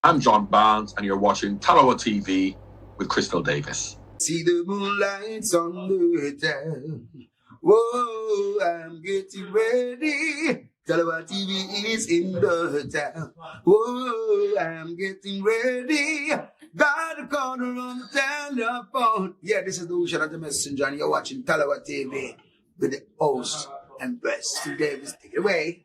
I'm John Barnes, and you're watching Talawa TV with Crystal Davis. See the moonlights on the town. Whoa, I'm getting ready. Talawa TV is in the town. Whoa, I'm getting ready. Got a corner on the telephone. Yeah, this is the Ocean of the Messenger, and you're watching Talawa TV with the host and best Davis. Take it away.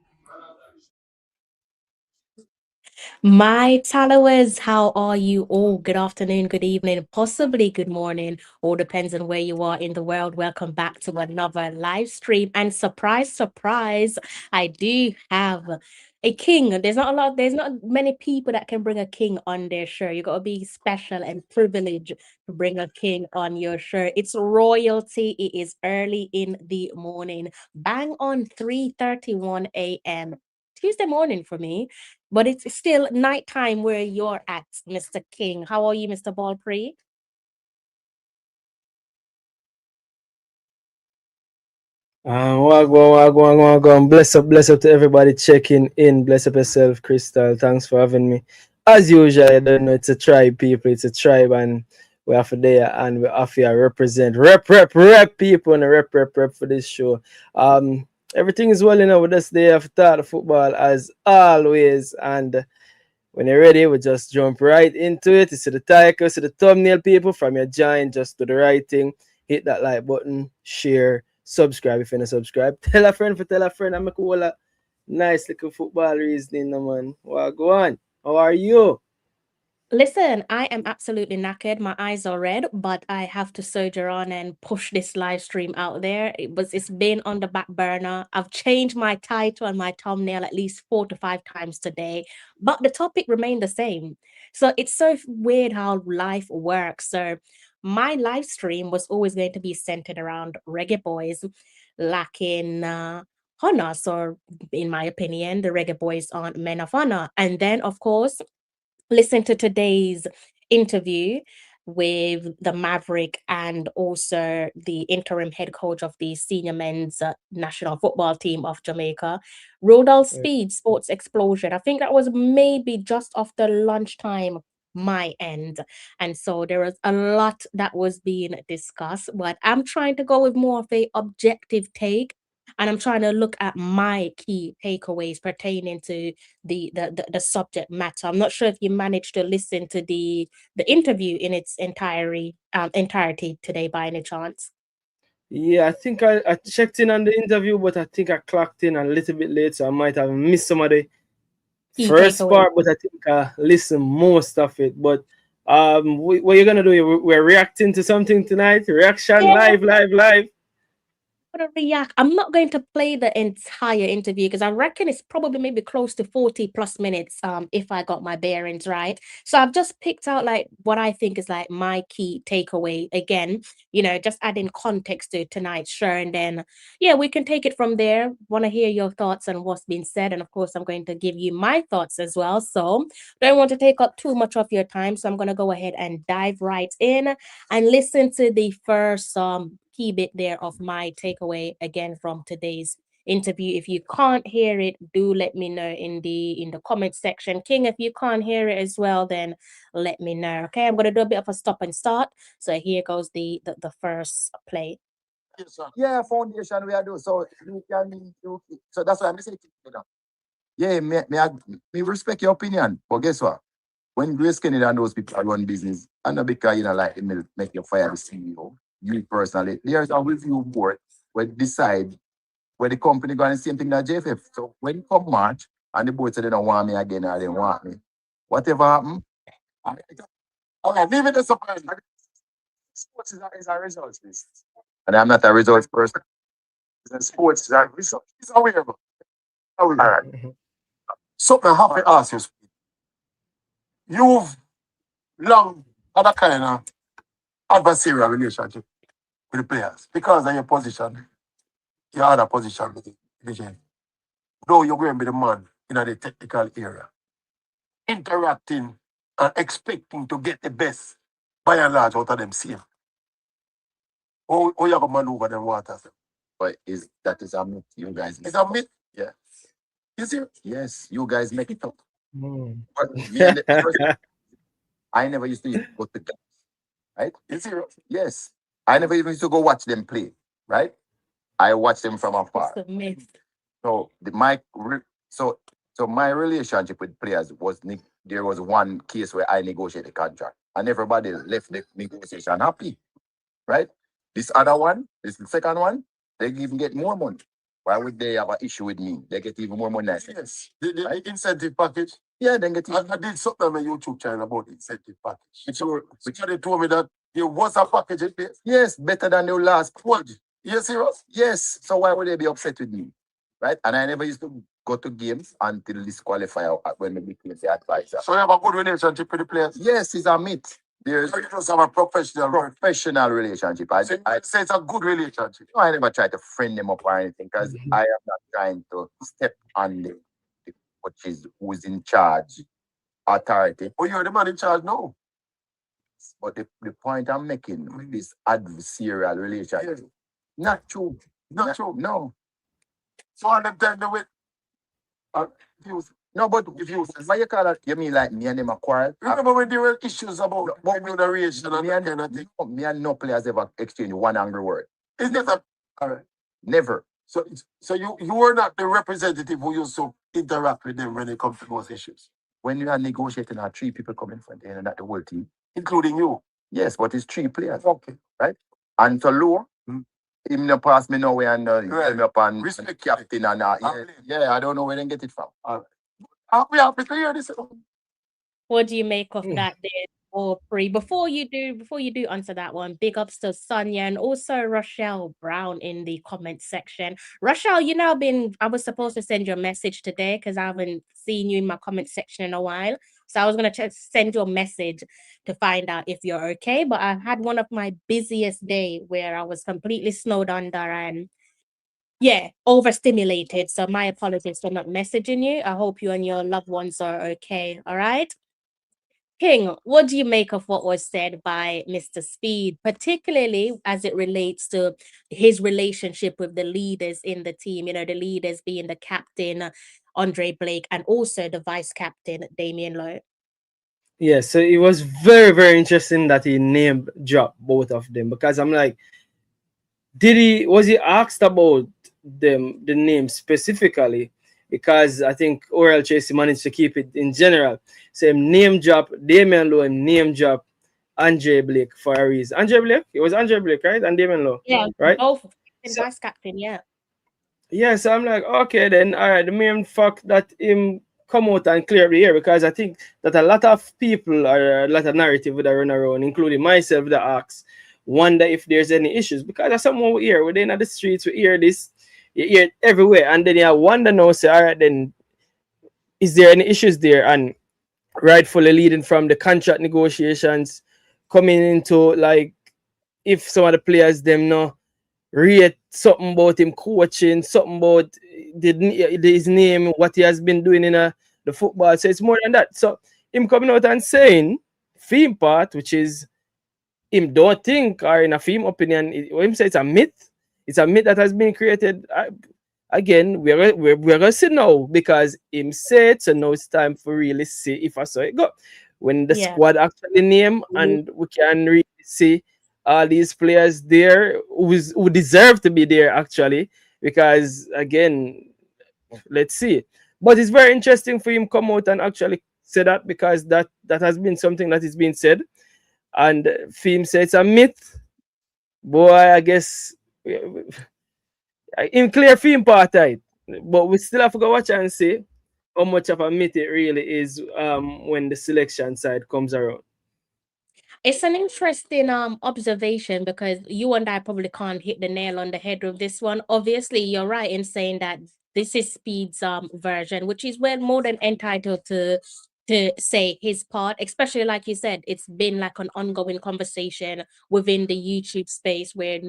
My followers, how are you all? Good afternoon, good evening, possibly good morning. All depends on where you are in the world. Welcome back to another live stream. And surprise, surprise, I do have a king. There's not many people that can bring a king on their show. You gotta be special and privileged to bring a king on your show. It's royalty. It is early in the morning, bang on 3:31 a.m. Tuesday morning for me, but it's still nighttime where you're at, Mr. King. How are you, Mr. Ballpree? Wagwan. Bless up to everybody checking in. Bless up yourself, Crystal. Thanks for having me. As usual, I don't know, it's a tribe, people. It's a tribe, and we have to there and we have to represent, rep people, and rep for this show. Everything is well enough with us there after the football as always, and when you're ready, we just jump right into it. You see the title, see the thumbnail, people. From your giant, just to the right thing. Hit that like button, share, subscribe if you're not subscribed. Tell a friend for tell a friend. I'm a cool, nice little football reasoning, no man. Well, go on. How are you? Listen, I am absolutely knackered. My eyes are red, but I have to soldier on and push this live stream out there. It's been on the back burner. I've changed my title and my thumbnail at least 4 to 5 times today, but the topic remained the same. So it's so weird how life works. So my live stream was always going to be centered around Reggae Boys lacking honor. So in my opinion, the Reggae Boys aren't men of honor. And then of course listen to today's interview with the Maverick and also the interim head coach of the senior men's national football team of Jamaica, Rodal Yeah. Speed Sports Explosion. I think that was maybe just after lunchtime my end. And so there was a lot that was being discussed, but I'm trying to go with more of a objective take, and I'm trying to look at my key takeaways pertaining to the subject matter. I'm not sure if you managed to listen to the interview in its entirety today by any chance. Yeah, I think I checked in on the interview, but I think I clocked in a little bit late, so I might have missed some of the Key first takeaways. part, but I think I listened most of it. But what you're gonna do? We're reacting to something tonight. Reaction Yeah, live. gonna react. I'm not going to play the entire interview because I reckon it's probably maybe close to 40 plus minutes, if I got my bearings right. So I've just picked out like what I think is like my key takeaway. Again, just adding context to tonight's show, and then yeah, we can take it from there. Want to hear your thoughts on what's been said, and of course, I'm going to give you my thoughts as well. So don't want to take up too much of your time, so I'm gonna go ahead and dive right in and listen to the first key bit there of my takeaway again from today's interview. If you can't hear it, do let me know in the comment section. King, if you can't hear it as well, then let me know. Okay, I'm gonna do a bit of a stop and start. So here goes the first play. Yeah, foundation we are doing. So you can so that's why I'm saying, yeah, me respect your opinion. But guess what? When Grace Kennedy and those people run business, and not because like make you fire the CEO, you personally, there's a review board where decide where the company going the same thing that JFF. So when you come March and the board say they don't want me again or they want me, whatever happen, okay, leave it as surprise. Sports is a results business. And I'm not a results person. Sports is a result. It's a weird. All right. Something I have to ask you. You've long had a kind of adversarial relationship with the players because of your position, your other position with the division. Though you're going to be the man in the technical area, interacting and expecting to get the best by and large out of them same. How you going to maneuver them waters? But that is a myth, you guys. It's a myth? Yeah. You see? Yes, you guys make it up. But me and the first, I never used to even go to games, right? You serious? Yes. I never even used to go watch them play, right? I watch them from It's afar. a myth. So so my relationship with players was there was one case where I negotiated a contract and everybody left the negotiation happy, right? This other one, this the second one, they even get more money. Why would they have an issue with me? They get even more money. Yes. The incentive package. Yeah, they get even, I did something on my YouTube channel about incentive package. which, Which they told me that there was a package in place. yes, better than the last. What? You serious? Yes. So why would they be upset with me? Right? And I never used to go to games until this qualifier when we became the advisor. So you have a good relationship with the players? Yes, it's a myth. There's So you just have a professional relationship. I say it's a good relationship. I never try to friend them up or anything because I am not trying to step on the coaches who's in charge authority. Oh, you're the man in charge now. But the point I'm making with this adversarial relationship, Yes. not true. Not true. No. So on them time with views. No, but if you why you call it, you mean like me and them a quarrel? Remember when there were issues about but remuneration and me that and, kind of thing? me and no players ever exchange one angry word. It's not a, all right. Never. So you were not the representative who used to interact with them when it comes to those issues, When you are negotiating, are three people coming from there and not the whole team. including you. Yes, but it's three players. Okay. And so low, Mm. him no pass me nowhere and Right. tell me up and Respect. captain and yeah, I don't know where they get it from. We happy to hear this. What do you make of Mm. that there, or Pri? Before you do answer that one, big ups to Sonia and also Rochelle Brown in the comment section. Rochelle, I was supposed to send you a message today because I haven't seen you in my comment section in a while. So I was gonna send you a message to find out if you're okay. But I had one of my busiest day where I was completely snowed under and overstimulated. So my apologies for not messaging you. I hope you and your loved ones are okay. All right. King, what do you make of what was said by Mr. Speed, particularly as it relates to his relationship with the leaders in the team? The leaders being the captain, Andre Blake, and also the vice captain, Damien Lowe. Yeah, so it was very, very interesting that he name dropped both of them because I'm like, was he asked about the name specifically? Because I think Oral Tracy managed to keep it in general. So him name drop Damien Lowe, him name drop Andre Blake for a reason. Andre Blake? It was Andre Blake, right? And Damien Lowe. Yeah, right? both captain, So- vice captain, yeah. Yeah, so I'm like, okay, then all right, the main fact that him come out and clear the air because I think that a lot of people or a lot of narrative that run around, including myself, that asks, wonder if there's any issues because as someone we hear, we're in the streets, we hear this, you hear it everywhere, and then you wonder now, say, all right, then is there any issues there? And rightfully leading from the contract negotiations coming into like if some of the players them know rate something about him coaching, something about his name, what he has been doing in the football. So it's more than that. So him coming out and saying theme part, which is him don't think, or in a theme opinion, him say it's a myth. It's a myth that has been created. Again, we're gonna see now because him said so now it's time for really see if I saw it go. When the squad actually name and we can really see all these players there who deserve to be there actually because again let's see, but it's very interesting for him come out and actually say that because that has been something that is being said and Fim said it's a myth. Boy, I guess in clear Fim part right, but we still have to go watch and see how much of a myth it really is when the selection side comes around. It's an interesting observation because you and I probably can't hit the nail on the head with this one. Obviously, you're right in saying that this is Speed's version, which is well more than entitled to say his part, especially like you said, it's been like an ongoing conversation within the YouTube space where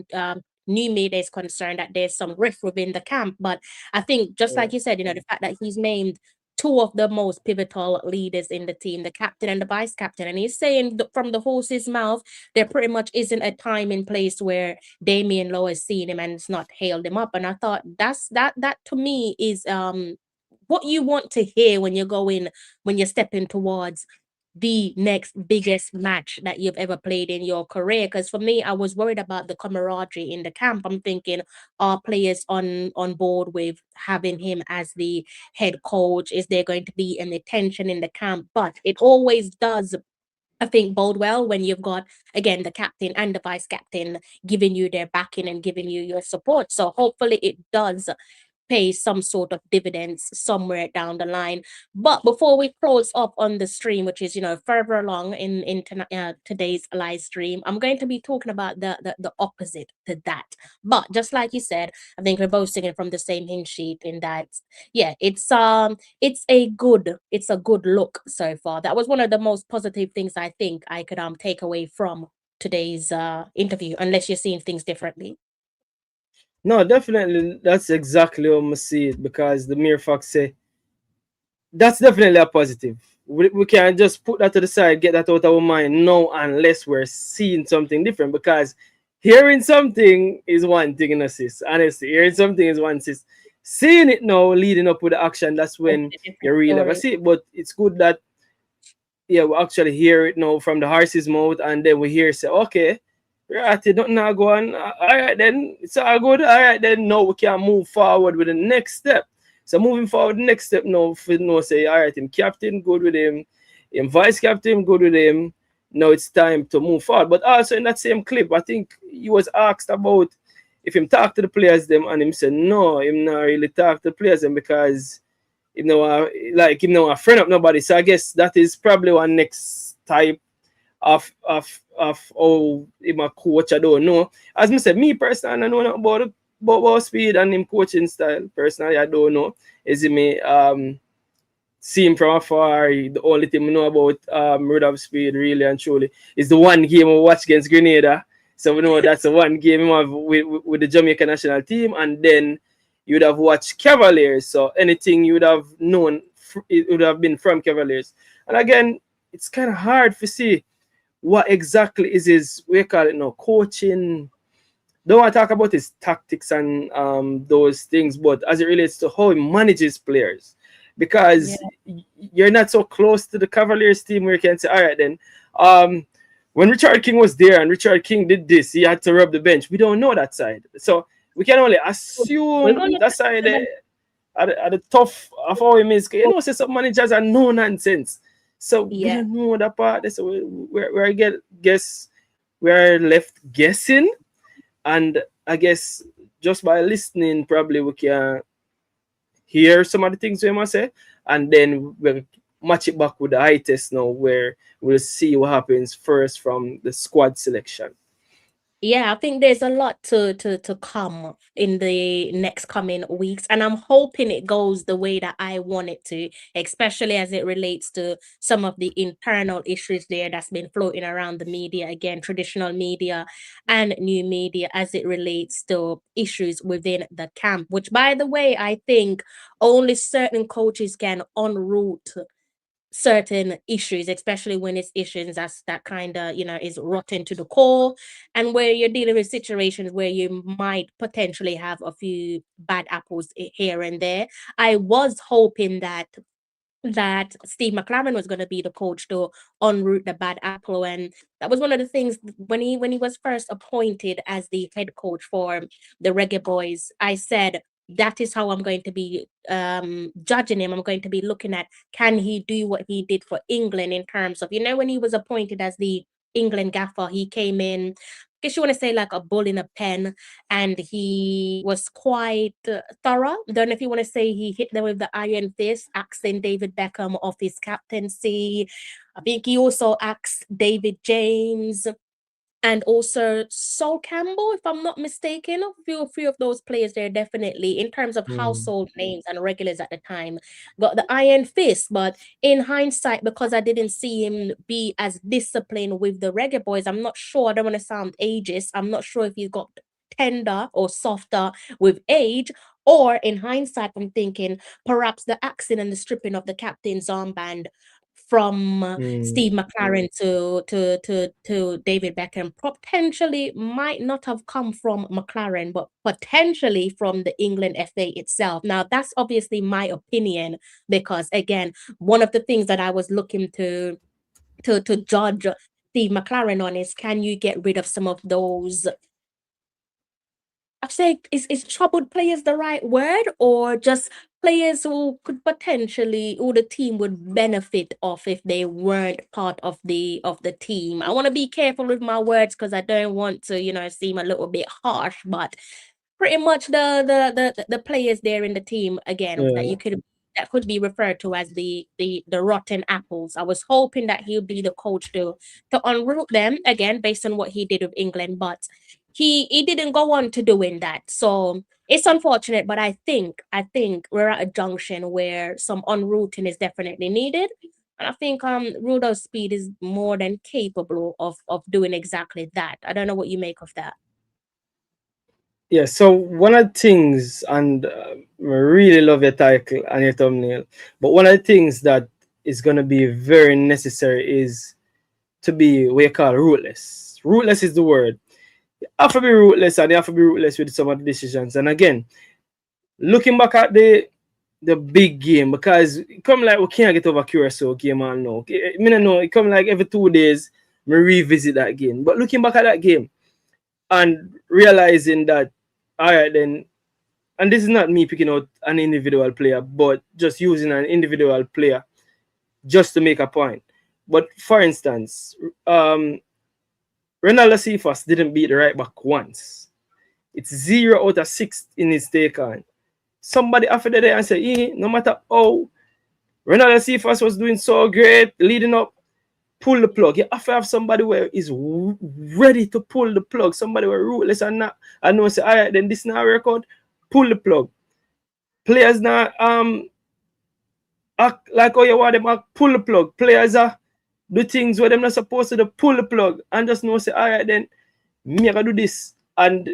new media is concerned that there's some rift within the camp. But I think just like you said, the fact that he's named two of the most pivotal leaders in the team, the captain and the vice captain. And he's saying from the horse's mouth, there pretty much isn't a time in place where Damien Lowe has seen him and it's not hailed him up. And I thought that to me is what you want to hear when you're stepping towards the next biggest match that you've ever played in your career. Because for me, I was worried about the camaraderie in the camp. I'm thinking, are players on board with having him as the head coach? Is there going to be any tension in the camp? But it always does, I think, bode well when you've got, again, the captain and the vice captain giving you their backing and giving you your support. So hopefully it does pay some sort of dividends somewhere down the line. But before we close up on the stream, which is, further along in today's live stream, I'm going to be talking about the opposite to that. But just like you said, I think we're both singing from the same hymn sheet in that, yeah, it's a good look so far. That was one of the most positive things I think I could take away from today's interview, unless you're seeing things differently. No, definitely, that's exactly how I see it, because the mere fact say that's definitely a positive. We can't just put that to the side, get that out of our mind no, unless we're seeing something different. Because hearing something is one thing, in a sis. Honestly, hearing something is one sis. Seeing it now, leading up with the action, that's when you really ever see it. But it's good that, yeah, we actually hear it now from the horse's mouth, and then we hear say, okay, right, nothing now go on. All right, then it's all good. All right, then now we can move forward with the next step. So moving forward, the next step now, for say, all right, him captain, good with him vice captain, good with him. Now it's time to move forward. But also in that same clip, I think he was asked about if him talk to the players them, and him said no, him not really talk to the players them, because him know a friend of nobody. So I guess that is probably one next type of how him a coach. I don't know. As I said, me personally, I know nothing about speed and him coaching style. Personally, I don't know. Is he may see him from afar. The only thing we know about Rudolph Speed, really and truly, is the one game we watch against Grenada. So we know that's the one game we have with the Jamaican national team, and then you would have watched Cavaliers. So anything you would have known, it would have been from Cavaliers. And again, it's kind of hard to see what exactly is his, we call it now, coaching. Don't want to talk about his tactics and those things, but as it relates to how he manages players, because you're not so close to the Cavaliers team where you can say, all right, then, when Richard King was there and Richard King did this, he had to rub the bench. We don't know that side. So we can only assume that side at the tough of how he is. You know, say some managers are no nonsense. So we don't know that part. So we're left guessing. And I guess just by listening, probably we can hear some of the things we must say, and then we'll match it back with the eye test now, where we'll see what happens first from the squad selection. Yeah, I think there's a lot to come in the next coming weeks, and I'm hoping it goes the way that I want it to, especially as it relates to some of the internal issues there that's been floating around the media, again, traditional media and new media, as it relates to issues within the camp, which, by the way, I think only certain coaches can enroute certain issues, especially when it's issues that kind of, is rotten to the core, and where you're dealing with situations where you might potentially have a few bad apples here and there. I was hoping that Steve McLaren was going to be the coach to enroute the bad apple, and that was one of the things when he was first appointed as the head coach for the Reggae Boyz. I said, that is how I'm going to be judging him. I'm going to be looking at, can he do what he did for England in terms of, when he was appointed as the England gaffer, he came in, I guess you want to say, like a bull in a pen, and he was quite thorough. Don't know if you want to say he hit them with the iron fist, axing David Beckham off his captaincy. I think he also axed David James and also Sol Campbell, if I'm not mistaken. A few of those players there, definitely, in terms of household names and regulars at the time, got the iron fist. But in hindsight, because I didn't see him be as disciplined with the Reggae Boyz, I'm not sure. I don't want to sound ageist. I'm not sure if he got tender or softer with age, or in hindsight, I'm thinking perhaps the axing and the stripping of the captain's armband from Mm. Steve McLaren to David Beckham potentially might not have come from McLaren, but potentially from the England FA itself. Now, that's obviously my opinion, because again, one of the things that I was looking to judge Steve McLaren on is, can you get rid of some of those, I'd say, is troubled players the right word, or just players who could potentially, who the team would benefit of if they weren't part of the team? I want to be careful with my words because I don't want to, seem a little bit harsh, but pretty much the players there in the team again Yeah. that could be referred to as the rotten apples. I was hoping that he'll be the coach to unroot them again based on what he did with England, but he didn't go on to doing that. So it's unfortunate, but I think we're at a junction where some unrooting is definitely needed. And I think Rudolph Speed is more than capable of doing exactly that. I don't know what you make of that. Yeah, so one of the things, and I really love your title and your thumbnail, but one of the things that is going to be very necessary is to be what you call ruthless. Ruthless is the word. You have to be ruthless, and you have to be ruthless with some of the decisions. And again, looking back at the big game, because it come like we can't get over Curacao game and no. I mean, I know it come like every 2 days, we revisit that game. But looking back at that game and realizing that, all right, then, and this is not me picking out an individual player, but just using an individual player just to make a point. But for instance, Ronaldo Cephas didn't beat the right back once. It's 0 out of 6 in his take on. Somebody after the day and say, no matter how Ronaldo Cephas was doing so great, leading up, pull the plug. You have to have somebody where is ready to pull the plug. Somebody where ruthless and not, and know say, all right, then this now record, pull the plug. Players now act like how you want them act, pull the plug. Players are do things where they're not supposed to do, pull the plug, and just know say, all right, then me I gotta do this, and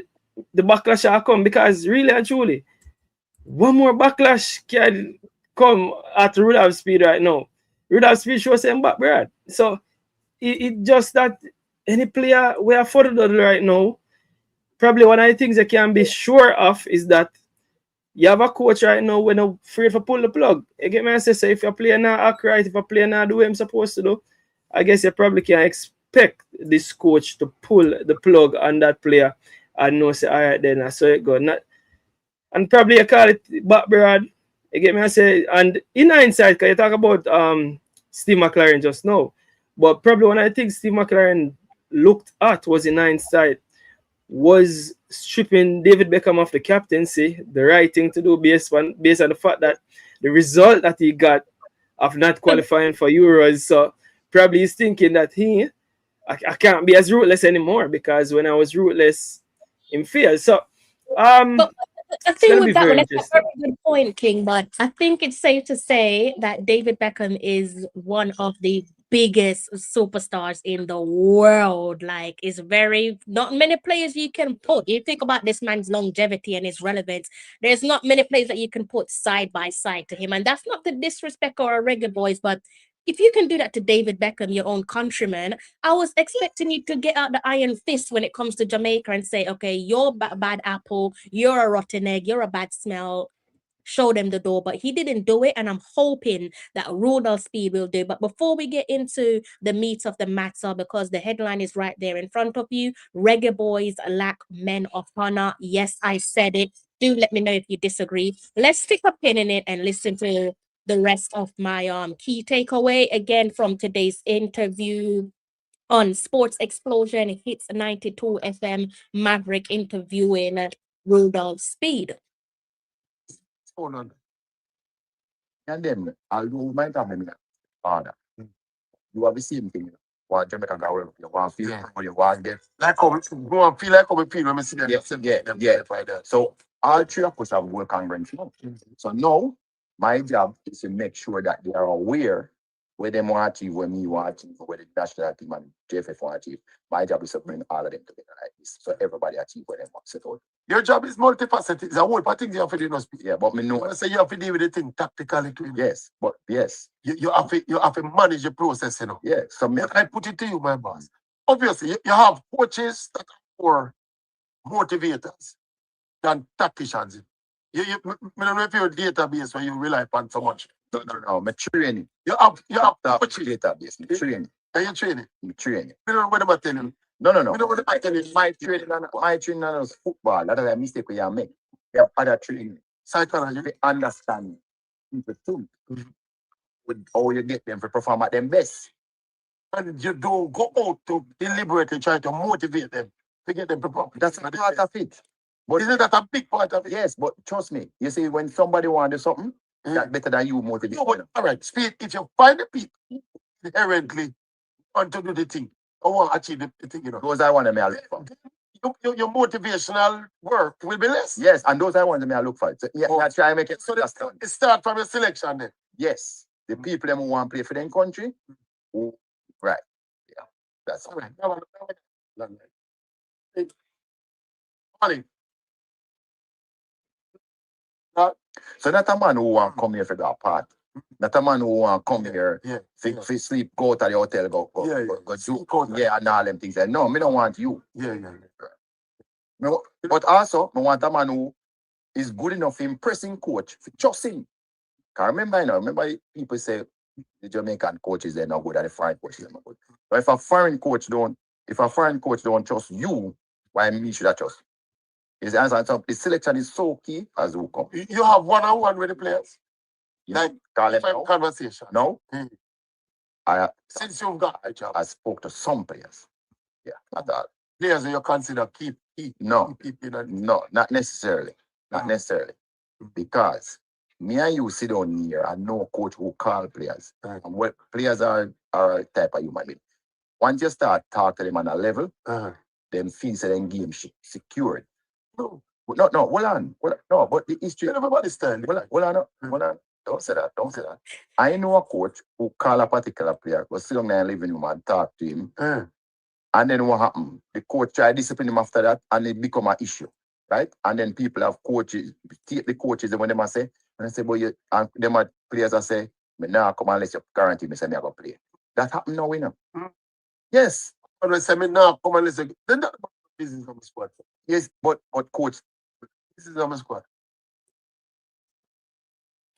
the backlash will come, because really and truly, one more backlash can come at Rudolph Speed right now. Rudolph Speed shows him back, Brad. So it just that any player we are further right now, probably one of the things I can be sure of is that you have a coach right now when I'm afraid to pull the plug. You get me? I say, so if a player not act right, if a player not do what I'm supposed to do, I guess you probably can expect this coach to pull the plug on that player and know say, all right, then I saw it go. Not, and probably you call it back, Brad. You get me? I say, and in hindsight, because you talk about Steve McLaren just now, but probably one of the things Steve McLaren looked at was in hindsight was stripping David Beckham off the captaincy, the right thing to do based on the fact that the result that he got of not qualifying for Euros. So probably he's thinking that I can't be as ruthless anymore, because when I was ruthless, in failed. So But I think with that one, that's a interesting. very good point, King. But I think it's safe to say that David Beckham is one of the biggest superstars in the world. Like, it's very not many players you can put. You think about this man's longevity and his relevance. There's not many players that you can put side by side to him, and that's not the disrespect or a Reggae Boys, but if you can do that to David Beckham, your own countryman, I was expecting you to get out the iron fist when it comes to Jamaica and say, okay, you're a bad apple, you're a rotten egg, you're a bad smell. Show them the door, but he didn't do it, and I'm hoping that Rudolph Speed will do. But before we get into the meat of the matter, because the headline is right there in front of you, Reggae Boys lack men of honor. Yes, I said it. Do let me know if you disagree. Let's stick a pin in it and listen to the rest of my key takeaway again from today's interview on Sports Explosion Hits 92 FM. Maverick interviewing Rudolph Speed. Hold on. And then I'll do my time in father. You have the same thing. You want Jamaica go, you want feel or you want get Like how we go and feel like how we feel when we see them. yeah. So all three of us have work on rent now. So now my job is to make sure that they are aware where them want to achieve, where me want to achieve, where the national team and JFF want to achieve. My job is to bring all of them together like this, so everybody achieve what they want to set out. Your job is multifaceted. It's a whole part of things you have to do. No speak. Yeah, but me know. When I say you have to deal with the thing tactically too. Yes, but yes. You have to manage the process, you know. Yeah, so me, But I put it to you, my boss. Obviously, you have coaches that are more motivators than tacticians. I don't know if you're a database where you rely upon so much. no, me training. You have Coaches database, me training. and you training. Me training. You don't know what I'm telling you. No. You know what I'm telling you. My training is football. That's a mistake we are making. We have other training. Psychology. We understand people too. With how you get them to perform at their best. And you don't go out to deliberately try to motivate them to get them to perform. That's a part of it. But Isn't that a big part of it? yes, but trust me, you see, when somebody want to do something, that's better than you motivate. No, but all right, speak. If you find the people inherently want to do the thing, or want to achieve the thing, you know, Those I want them I look for. your motivational work will be less. Yes, and those I want them I look for. So, yeah, Oh. I try to make it So understand. it start from your selection then. Yes, the people them who want to play for their country, who, right? Yeah, that's All all. right. Money. So not a man who want come here for that part. Not a man who want come here Yeah. for sleep, go to the hotel, go Yeah, do, Sleep out. yeah, and all them things. No, me don't want you. Yeah. No, but also, me want a man who is good enough impressing coach for just him. Cause remember people say the Jamaican coaches they're not good and the foreign coaches are not good. But if a foreign coach don't trust you, why me should I trust? His answer. So the selection is so key as who come. You have one-on-one with the players. You Like call them five now? conversation. No, Hmm. I Since you've got a job, I spoke to some players. Yeah, not all. players that you consider keep No, people in a no, not necessarily. Not Mm. necessarily. Because me and you sit down here and no coach who call players. Right. And what players are a type of human being. Once you start talking to them on a level, them feel say them game secured. No, No, hold on. No, but the history. everybody's stand. Hold on. Don't say that. I know a coach who call a particular player, go sit down there in the living room and talk to him. And then what happened? The coach try to discipline him after that, and it become an issue, right? And then people have coaches, take the coaches, and when they say, boy, and them are players that say, me now come unless you guarantee me say me I go play. That happened now, you know. Yes. When I say me now come and listen, then that business on the squad. Yes, but coach, This is on the squad.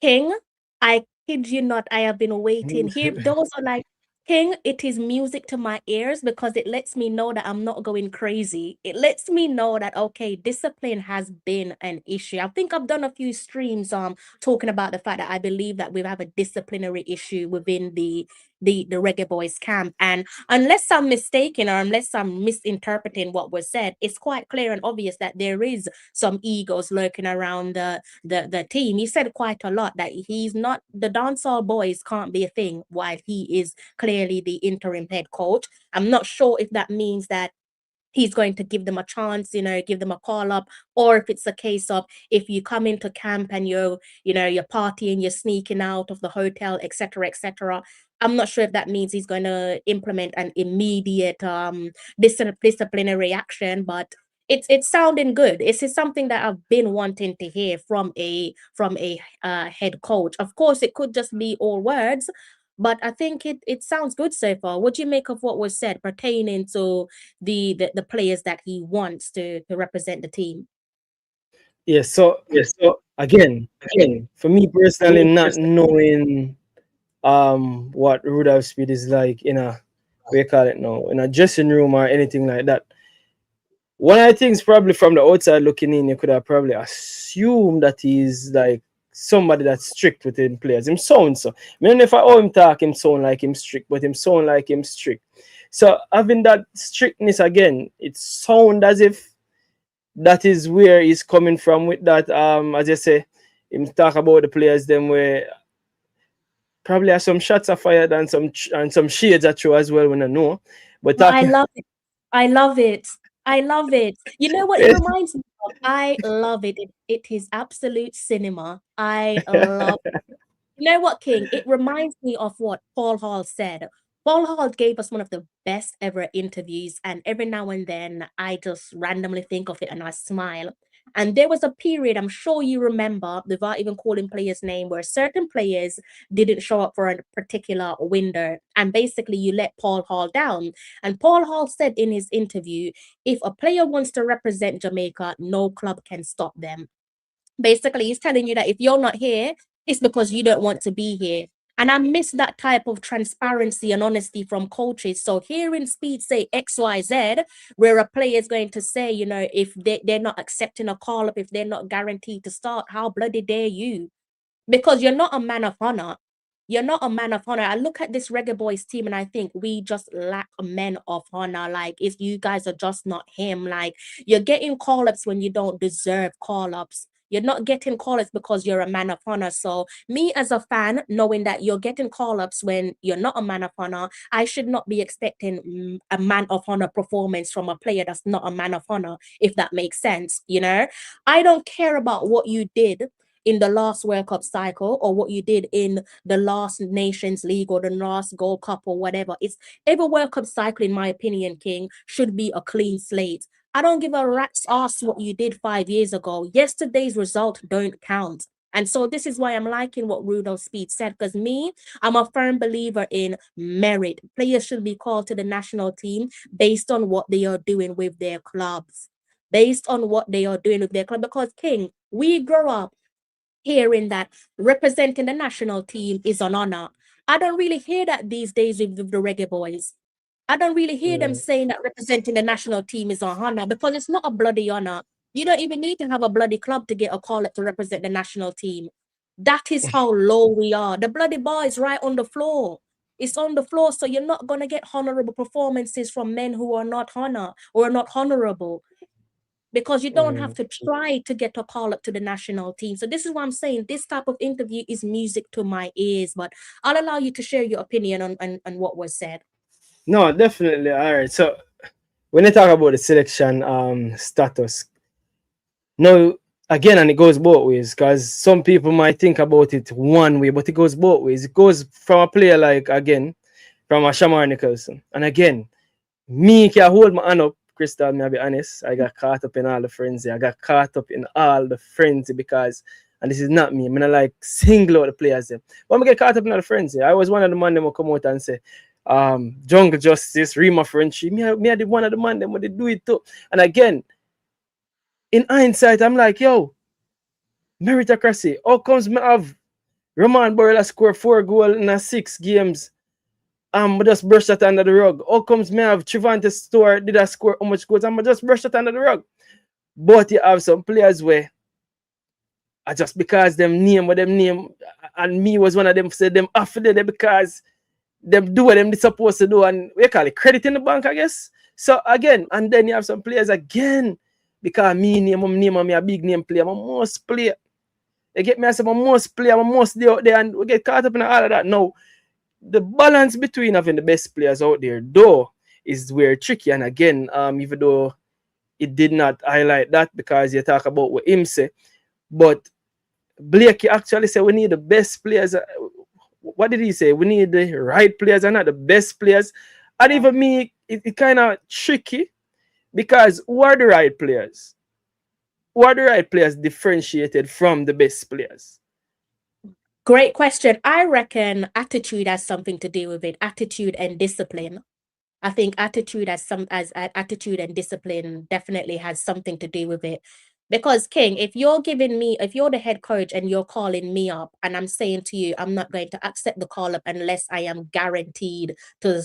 King, I kid you not, I have been waiting here. Those are like, King, it is music to my ears because it lets me know that I'm not going crazy. It lets me know that, okay, discipline has been an issue. I think I've done a few streams talking about the fact that I believe that we have a disciplinary issue within the Reggae Boys camp. And unless I'm mistaken or unless I'm misinterpreting what was said, it's quite clear and obvious that there is some egos lurking around the team. He said quite a lot that he's not, the dancehall boys can't be a thing while he is clearly the interim head coach. I'm not sure if that means that he's going to give them a chance, give them a call up, or if it's a case of if you come into camp and you're partying, you're sneaking out of the hotel, etc., etc. I'm not sure if that means he's going to implement an immediate disciplinary action, but it's sounding good. It's something that I've been wanting to hear from a head coach. Of course, it could just be all words, but I think it sounds good so far. What do you make of what was said pertaining to the players that he wants to represent the team? Yes, so again, for me personally, not knowing what Rudolph Speed is like in a in a dressing room or anything like that. One of the things probably from the outside looking in, you could have probably assumed that he's like somebody that's strict within players. Him sound so. I mean, if I owe him talk, him sound like him strict, but him sound like him strict. So having that strictness again, it sound as if that is where he's coming from with that. As I say, him talk about the players them where probably have some shots are fired and some shades are true as well when I know. But I love it. I love it. You know what it reminds me of? I love it. It is absolute cinema. I love it. You know what, King? It reminds me of what Paul Hall said. Paul Hall gave us one of the best ever interviews, and every now and then I just randomly think of it and I smile. And there was a period, I'm sure you remember, without even calling players' name, where certain players didn't show up for a particular window. And basically, you let Paul Hall down. And Paul Hall said in his interview, if a player wants to represent Jamaica, no club can stop them. Basically, he's telling you that if you're not here, it's because you don't want to be here. And I miss that type of transparency and honesty from coaches. So hearing Speed say XYZ, where a player is going to say, you know, if they're not accepting a call up, if they're not guaranteed to start, how bloody dare you? Because you're not a man of honor. You're not a man of honor. I look at this Reggae Boys team and I think we just lack men of honor. Like, if you guys are just not him, like, you're getting call ups when you don't deserve call ups. You're not getting call ups because you're a man of honor. So, me as a fan, knowing that you're getting call ups when you're not a man of honor, I should not be expecting a man of honor performance from a player that's not a man of honor, if that makes sense. You know, I don't care about what you did in the last World Cup cycle or what you did in the last Nations League or the last Gold Cup or whatever. It's every World Cup cycle, in my opinion, King, should be a clean slate. I don't give a rat's ass what you did 5 years ago. Yesterday's result don't count. And so this is why I'm liking what Rudolph Speed said, because me, I'm a firm believer in merit. Players should be called to the national team based on what they are doing with their clubs. Based on what they are doing with their club. Because, King, we grow up hearing that representing the national team is an honor. I don't really hear that these days with the Reggae Boys. I don't really hear them saying that representing the national team is an honor, because it's not a bloody honor. You don't even need to have a bloody club to get a call up to represent the national team. That is how low we are. The bloody bar is right on the floor. It's on the floor, so you're not gonna get honorable performances from men who are not honor or are not honorable, because you don't have to try to get a call up to the national team. So this is what I'm saying. This type of interview is music to my ears, but I'll allow you to share your opinion on what was said. No, definitely. All right. So when you talk about the selection status, no, again, and it goes both ways, because some people might think about it one way, but it goes both ways. It goes from a player like, again, from a Shamar Nicholson. And again, me can hold my hand up, Crystal, me, I'll be honest. I got caught up in all the frenzy. I got caught up in all the frenzy because, and this is not me, I'm not like single out the players. Them. But I get caught up in all the frenzy. I was one of the man them will come out and say, Jungle Justice, Rima Frenchy. Me I did one of the man them when they do it too. And again, in hindsight, I'm like, yo, meritocracy. How comes me have Roman Borrella score 4 goals in 6 games? Just brush that under the rug. How comes me have Trevante Store did I score how much goals? Just brush that under the rug. But you have some players where just because them name what them name, and me was one of them said them after them because them do what them supposed to do, and we call it credit in the bank, I guess. So again, and then you have some players again, because me name me a big name player, I must play. They get me as I must play, I must do out there, and we get caught up in all of that. Now, the balance between having the best players out there, though, is where tricky. And again, even though it did not highlight that because you talk about what him say, but Blakey actually said we need the best players. What did he say? We need the right players and not the best players. And even me, it kind of tricky, because who are the right players? Who are the right players differentiated from the best players? Great question. I reckon attitude has something to do with it. Attitude and discipline. I think attitude attitude and discipline definitely has something to do with it. Because, King, if you're the head coach and you're calling me up and I'm saying to you, I'm not going to accept the call up unless I am guaranteed to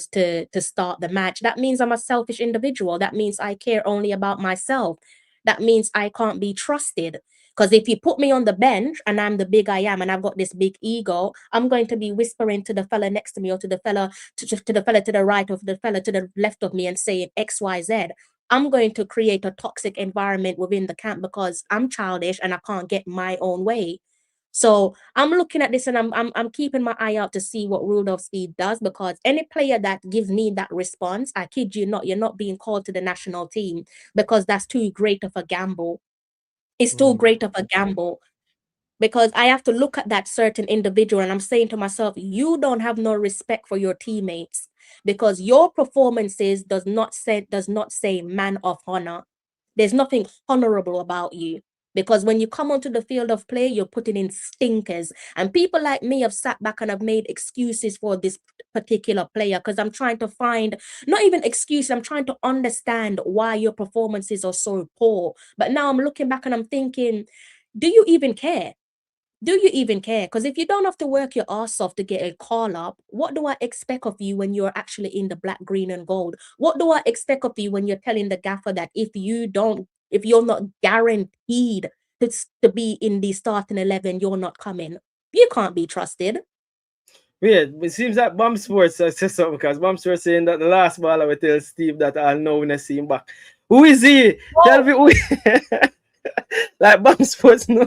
start the match, that means I'm a selfish individual. That means I care only about myself. That means I can't be trusted. Because if you put me on the bench and I'm the big I am and I've got this big ego, I'm going to be whispering to the fella next to me or to the fella to the fella to the right of the fella to the left of me and saying XYZ. I'm going to create a toxic environment within the camp because I'm childish and I can't get my own way. So I'm looking at this and I'm keeping my eye out to see what Rudolph Speed does, because any player that gives me that response, I kid you not, you're not being called to the national team, because that's too great of a gamble. It's too great of a gamble. because I have to look at that certain individual and I'm saying to myself, you don't have no respect for your teammates because your performances does not say man of honor. There's nothing honorable about you. Because when you come onto the field of play, you're putting in stinkers. And people like me have sat back and have made excuses for this particular player because I'm trying to find, not even excuses, I'm trying to understand why your performances are so poor. But now I'm looking back and I'm thinking, do you even care? Do you even care? Because if you don't have to work your ass off to get a call up, what do I expect of you when you're actually in the black, green, and gold? What do I expect of you when you're telling the gaffer that if you're not guaranteed to be in the starting 11, you're not coming? You can't be trusted. Yeah, it seems like Bomb Sports says something because Bomb Sports saying that the last ball I will tell Steve that I'll know when I see him back. Who is he? Tell me who. Like Bomb Sports, no.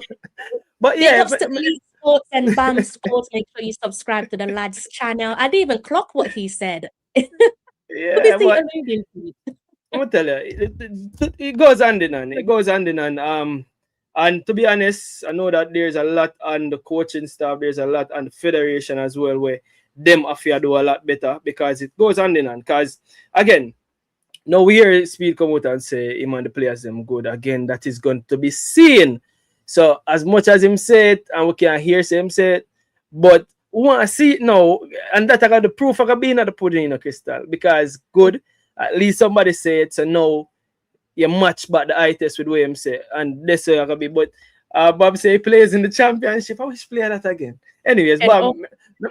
But Big yeah, ups to Elite Sports and BAM Sports. Make sure you subscribe to the lads channel. I didn't even clock what he said. What yeah, is he but alluding to? I'm gonna tell you, it goes hand in hand. It goes hand in hand. And to be honest, I know that there's a lot on the coaching staff. There's a lot on the federation as well, where them affair do a lot better because it goes hand in hand. Because again, now we hear Speed come out and say him and the players them good. Again, that is going to be seen. So as much as him say it, and we can hear him say it, but we want to see it now, and that I got the proof I got being at the pudding in a crystal. Because good, at least somebody say it, so now you match back the eye test with what him say, and this way I can be. But Bob say he plays in the championship. I wish play that again. Anyways, And Bob.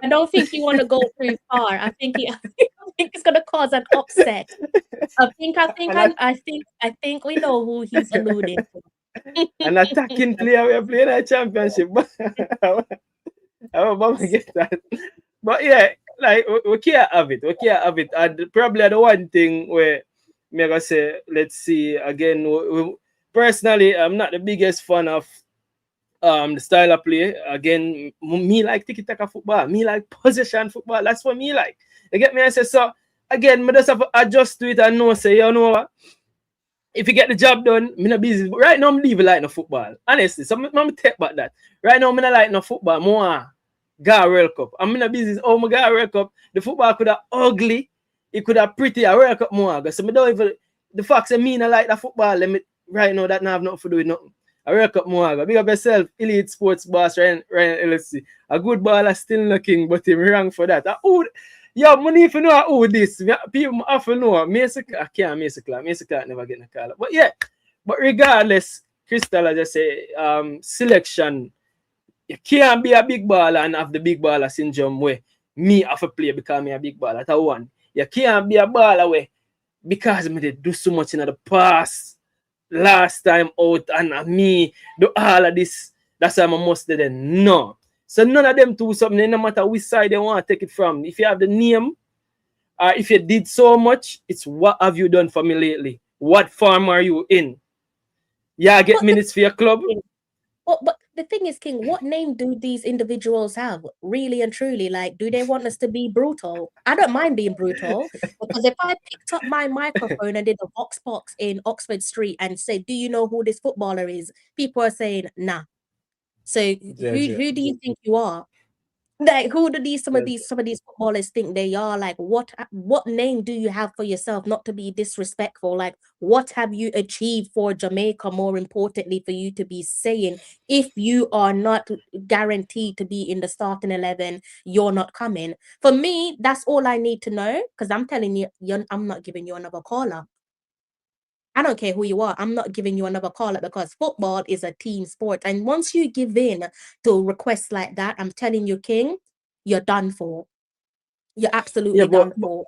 I don't think you want to go too far. I think it's gonna cause an upset. I think we know who he's alluding to. An attacking player we are playing at championship. I want to get that. But yeah, like we can't have it. We can't have it. And probably the one thing where me gonna say, let's see again. Personally, I'm not the biggest fan of the style of play. Again, me like tiki taka football. Me like possession football. That's what me like. You get me? I say so. Again, me just have to adjust to it and know. Say you know what? If you get the job done, me not busy. Right now, I'm leaving like no football. Honestly, so I'm take back that. Right now, I'm not like no football. More go World Cup. I'm not busy. Oh my God, World Cup. The football could have ugly. It could have pretty. A World Cup more. So me don't even the fact that me not like the football. Let me right now that not have nothing to do with nothing. A World Cup more. Big up yourself, Elite Sports Boss Ryan LSC. A good baller still looking, but him wrong for that. Yo, money if you know who this. People have to know. I can't Mason Clark never get a call. But yeah, but regardless, Crystal, as I say, selection, you can't be a big baller and have the big baller syndrome where me have to play because me a big baller. That's one. You can't be a baller where because me did do so much in the past last time out and me do all of this. That's why I must do then. No. So none of them do something, no matter which side they want to take it from. If you have the name, or if you did so much, it's what have you done for me lately? What farm are you in? Yeah, get minutes for your club. But the thing is, King, what name do these individuals have? Really and truly, like, do they want us to be brutal? I don't mind being brutal because if I picked up my microphone and did a vox box in Oxford Street and said, "Do you know who this footballer is?" People are saying, "Nah." So who do you think you are? Like who do some of these footballers think they are? Like what name do you have for yourself? Not to be disrespectful, like what have you achieved for Jamaica? More importantly, for you to be saying if you are not guaranteed to be in the starting 11, you're not coming. For me, that's all I need to know because I'm telling you, I'm not giving you another caller. I don't care who you are. I'm not giving you another call up because football is a team sport. And once you give in to requests like that, I'm telling you, King, you're done for. You're absolutely done for.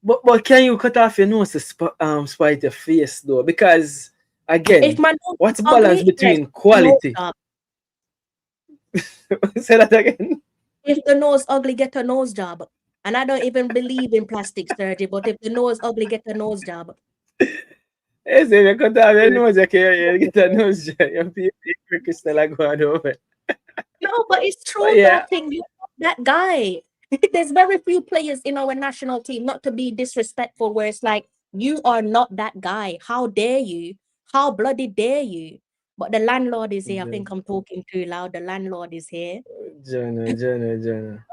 But can you cut off your nose to spite your face though? Because again, what's the balance between quality? Say that again. If the nose ugly, get a nose job. And I don't even believe in plastic surgery, but if the nose ugly, get a nose job. Yes, if you cut off your nose, you can get a nose job. You're Crystal going over. No, but it's true, yeah. You're that guy. There's very few players in our national team, not to be disrespectful, where it's like, you are not that guy. How dare you? How bloody dare you? But the landlord is here. I think I'm talking too loud. The landlord is here. Jonah.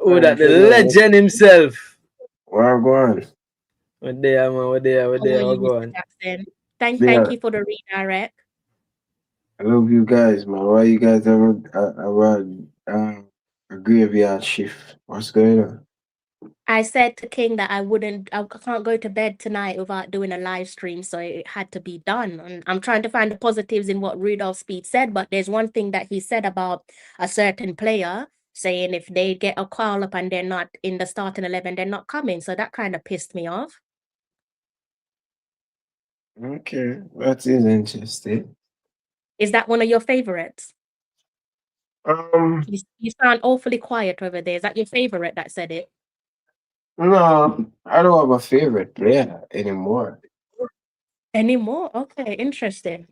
Oh, that the legend himself. Where going? What there, man? What there? How are you, What Mr. going? Jackson? Thank Yeah, you for the redirect. I love you guys, man. Why you guys have a graveyard shift? What's going on? I said to King that I can't go to bed tonight without doing a live stream, so it had to be done. And I'm trying to find the positives in what Rudolph Speed said, but there's one thing that he said about a certain player saying if they get a call up and they're not in the starting 11, they're not coming. So that kind of pissed me off. Okay, that is interesting. Is that one of your favorites? You sound awfully quiet over there. Is that your favorite that said it? No, I don't have a favorite player anymore. Anymore? Okay, interesting.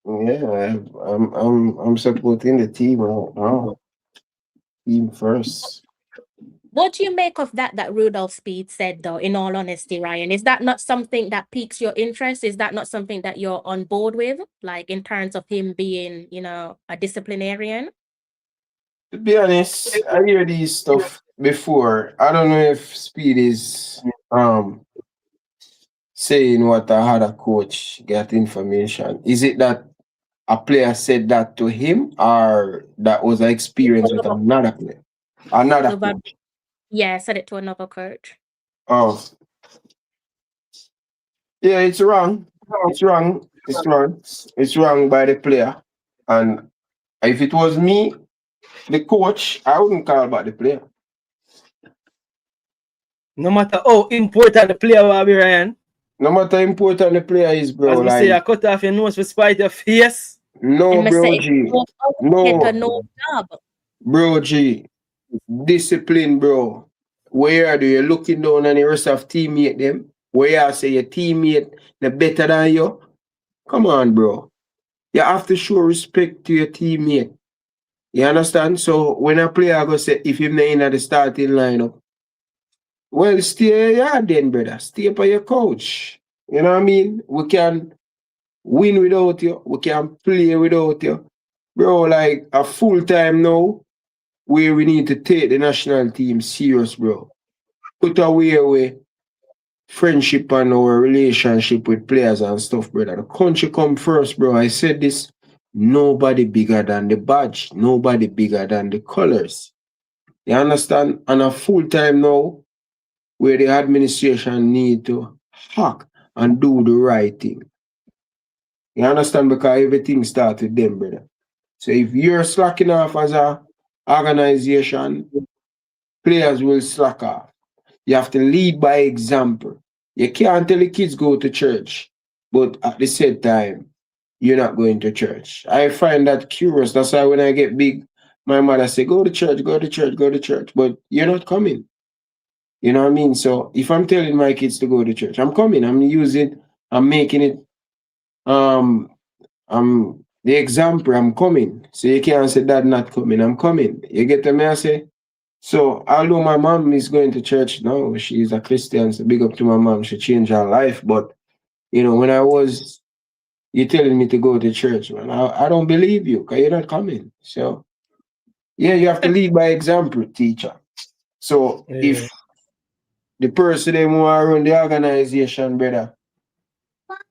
Yeah, I'm supporting the team right now. Team first. What do you make of that Rudolph Speed said, though, in all honesty, Ryan? Is that not something that piques your interest? Is that not something that you're on board with, like in terms of him being, a disciplinarian? To be honest, I hear these stuff before. I don't know if Speed is saying what I had a coach get information. Is it that a player said that to him, or that was an experience with another player? Another coach? Yeah, I said it to another coach. Oh. Yeah, it's wrong. It's wrong. It's wrong. It's wrong by the player. And if it was me, the coach, I wouldn't call back the player. No matter how important the player will be, Ryan. No matter how important the player is, bro. As we say, I cut off your nose for spite your face. No, bro G. No. Bro G. Discipline, bro. Where do you looking down on the rest of teammate them? Where you say your teammate they're better than you? Come on, bro. You have to show respect to your teammate. You understand? So when a player go say if you're not in the starting lineup, well, stay yeah then, brother. Stay by your coach. You know what I mean? We can win without you. We can play without you. Bro, like a full time now, where we need to take the national team serious, bro. Put away friendship and our relationship with players and stuff, brother. The country come first, bro. I said this. Nobody bigger than the badge. Nobody bigger than the colors. You understand? And a full time now, where the administration need to hack and do the right thing. You understand? Because everything starts with them, brother. So if you're slacking off as a organization, players will slack off. You have to lead by example. You can't tell the kids go to church, but at the same time, you're not going to church. I find that curious. That's why when I get big, my mother say, go to church, go to church, go to church. But you're not coming. You know what I mean? So if I'm telling my kids to go to church, I'm coming. I'm making it I'm the example, I'm coming. So you can't say dad not coming, I'm coming. You get the me I say? So although my mom is going to church now, she's a Christian, so big up to my mom, she changed her life. But when you're telling me to go to church, man, I don't believe you because you're not coming. So yeah, you have to lead by example, teacher. So if the person they want to run the organization, brother,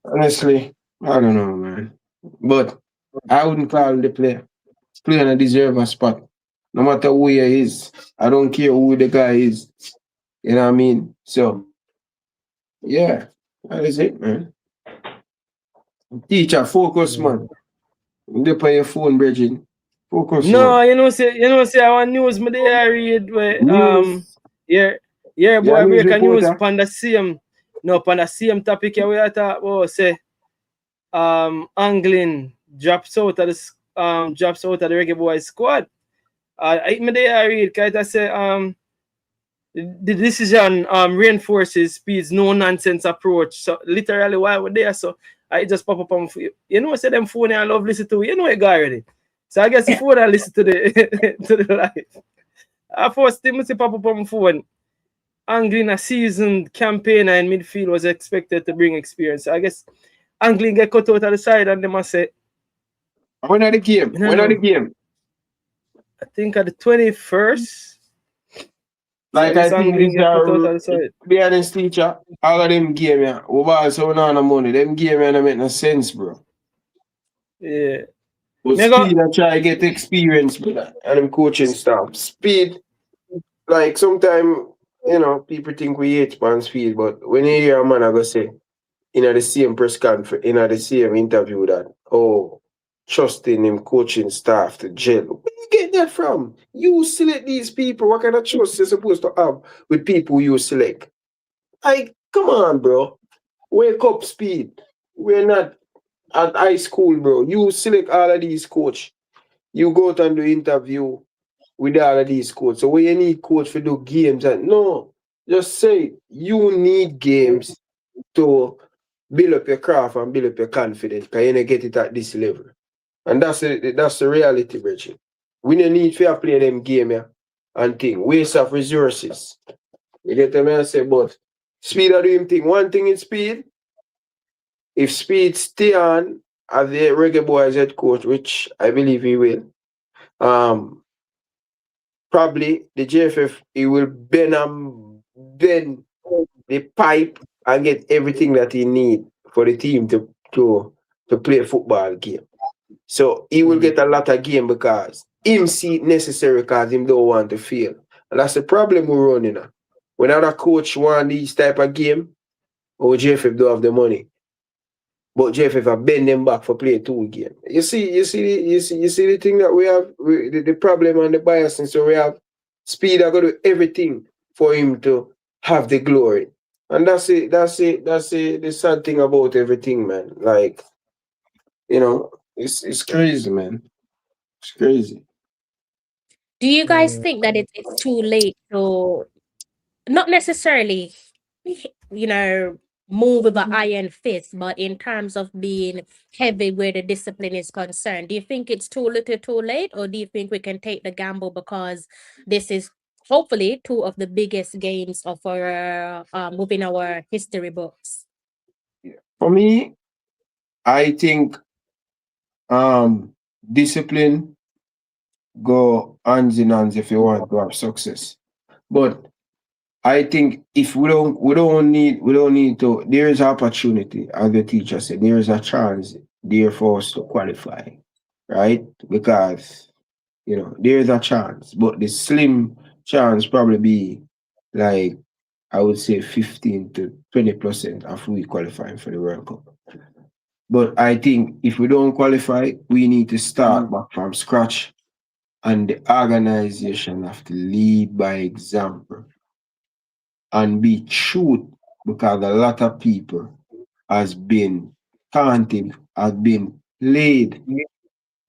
honestly, I don't know, man. But I wouldn't call the player. Player that deserve a spot. No matter who he is. I don't care who the guy is. You know what I mean? So yeah, that is it, man. Teacher, focus, man. Dip on your phone, Bridget. Focus. No, man. say I want news me there I read where News. boy news break a news reporter. on the same topic here we are talk about say Anglin drops out of the Reggae Boyz squad. Me there I read kind say the decision reinforces Speed's no nonsense approach. So literally while we're there, so I just pop up on say them phone I love listen to it guy already. So I guess the phone I listen to the to the live. I first thing to pop up on my phone. Anglin, a seasoned campaigner in midfield, was expected to bring experience. So I guess Anglin get cut out of the side and they must say When are the game? I don't When are the know. game? I think at the 21st. Like So I this song think didn't this get put out outside. be honest teacher. All of them game yeah. Over also on money. Them game yeah don't make no sense, bro. Yeah. But Me go, Speed I try to get experience with that and them coaching staff. Speed, like sometimes, you know, people think we hate man Speed, but when you hear a man I go say in the same press conference, in the same interview that, oh, trusting him coaching staff to jail. Where you get that from? You select these people. What kind of trust you're supposed to have with people you select? Like, come on, bro. Wake up, Speed. We're not at high school, bro. You select all of these coach. You go out and do interview with all of these coach. So when you need coach for do games, and no, just say you need games to build up your craft and build up your confidence because you don't get it at this level. And that's the reality, Bridget. We don't need to play them game here and thing. Waste of resources. You get what I say? But Speed are doing thing. One thing in Speed, if Speed stay on as the Reggae Boyz head coach, which I believe he will, probably the JFF, he will bend the pipe and get everything that he need for the team to play a football game. So he will get a lot of game because him see it necessary because him don't want to fail. And that's the problem we're running now. When other coach want these type of game, or JFF don't have the money. But JFF have bend them back for play 2 game. You see the thing that we have, the problem and the bias, and so we have Speed are gonna do everything for him to have the glory. And that's it. The sad thing about everything, man. Like, you know, it's crazy, man. It's crazy. Do you guys think that it's too late to not necessarily, you know, move with an iron fist, but in terms of being heavy where the discipline is concerned? Do you think it's too little too late, or do you think we can take the gamble because this is hopefully 2 of the biggest games of our within our history books? For me, I think discipline go hands in hands if you want to have success. But I think if we don't need to, there is opportunity, as the teacher said, there is a chance there for us to qualify, right? Because, you know, there is a chance, but the slim chance probably be like, I would say 15 to 20% of we qualifying for the World Cup. But I think if we don't qualify, we need to start back from scratch, and the organization have to lead by example and be truth, because a lot of people has been taunted, has been played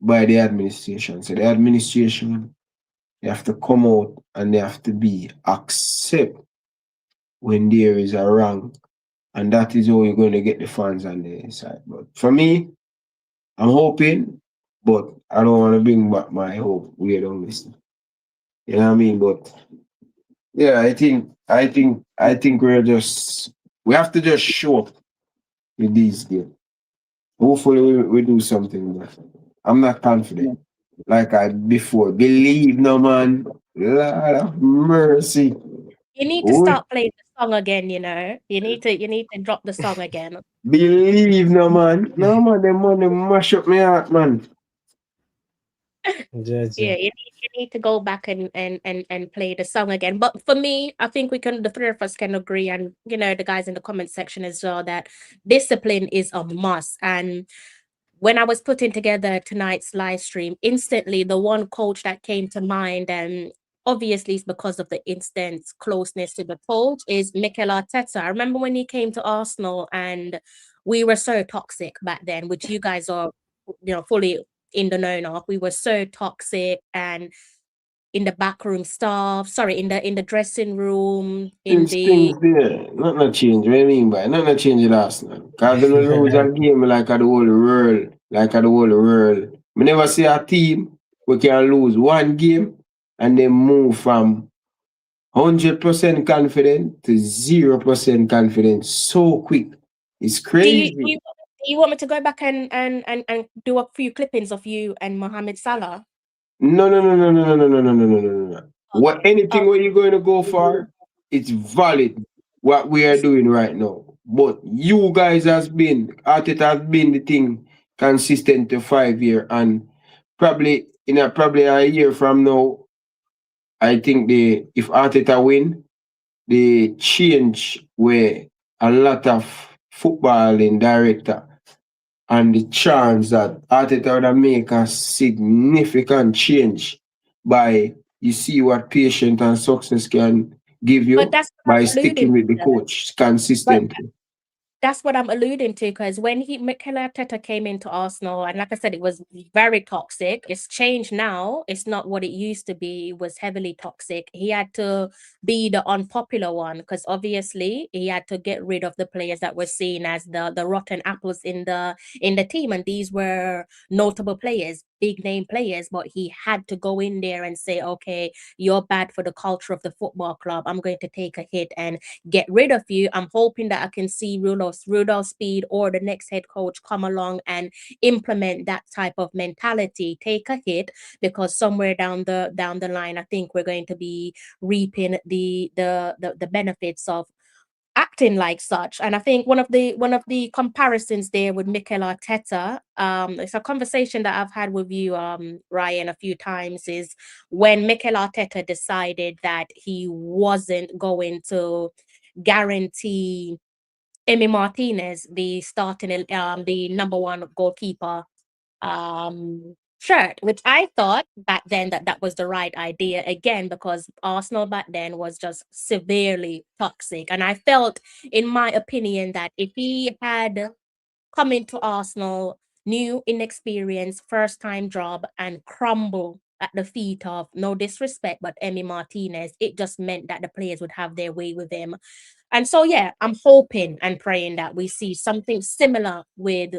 by the administration. So the administration, they have to come out and they have to be accept when there is a wrong. And that is how you're going to get the fans on the inside. But for me, I'm hoping, but I don't want to bring back my hope. We don't listen. You know what I mean? But yeah, I think we have to just show up with these games. Hopefully we do something, but I'm not confident. Like I before. Believe no man. Lord of mercy. You need to start playing the song again, you know. You need to drop the song again. Believe no man. No man, them money mash up my heart, man. Yeah, you need to go back and play the song again. But for me, I think the 3 of us can agree, and you know, the guys in the comment section as well, that discipline is a must. And when I was putting together tonight's live stream, instantly the one coach that came to mind, and obviously it's because of the instant closeness to the coach, is Mikel Arteta. I remember when he came to Arsenal and we were so toxic back then, which you guys are, you know, fully in the know of. We were so toxic, and in the backroom staff, in the dressing room, Things there. Nothing change. What do you mean by nothing change in Arsenal? Because they lose a game like at the whole world. We never see a team we can lose one game and then move from 100% confident to 0% confident so quick. It's crazy. Do You want me to go back and do a few clippings of you and Mohamed Salah? No. What anything where you're going to go for, it's valid what we are doing right now. But you guys Arteta has been the thing consistent to 5 years, and probably a year from now, I think if Arteta win, the change where a lot of footballing director and the chance that Arteta would make a significant change by you see what patience and success can give But you that's what by I'm sticking alluding with the to. coach But consistently. that's what I'm alluding to, because when Mikel Arteta came into Arsenal, and like I said, it was very toxic. It's changed now. It's not what it used to be. It was heavily toxic. He had to be the unpopular one, because obviously he had to get rid of the players that were seen as the rotten apples in the team, and these were notable players, big name players. But he had to go in there and say, okay, you're bad for the culture of the football club. I'm going to take a hit and get rid of you. I'm hoping that I can see Rudolph Speed or the next head coach come along and implement that type of mentality, take a hit, because somewhere down the line, I think we're going to be reaping the benefits of acting like such. And I think one of the comparisons there with Mikel Arteta, it's a conversation that I've had with you, Ryan, a few times, is when Mikel Arteta decided that he wasn't going to guarantee Emi Martinez the starting the number one goalkeeper shirt, which I thought back then that was the right idea, again, because Arsenal back then was just severely toxic. And I felt, in my opinion, that if he had come into Arsenal, new, inexperienced, first time job, and crumble at the feet of, no disrespect, but Emi Martinez, it just meant that the players would have their way with him. And so, yeah, I'm hoping and praying that we see something similar with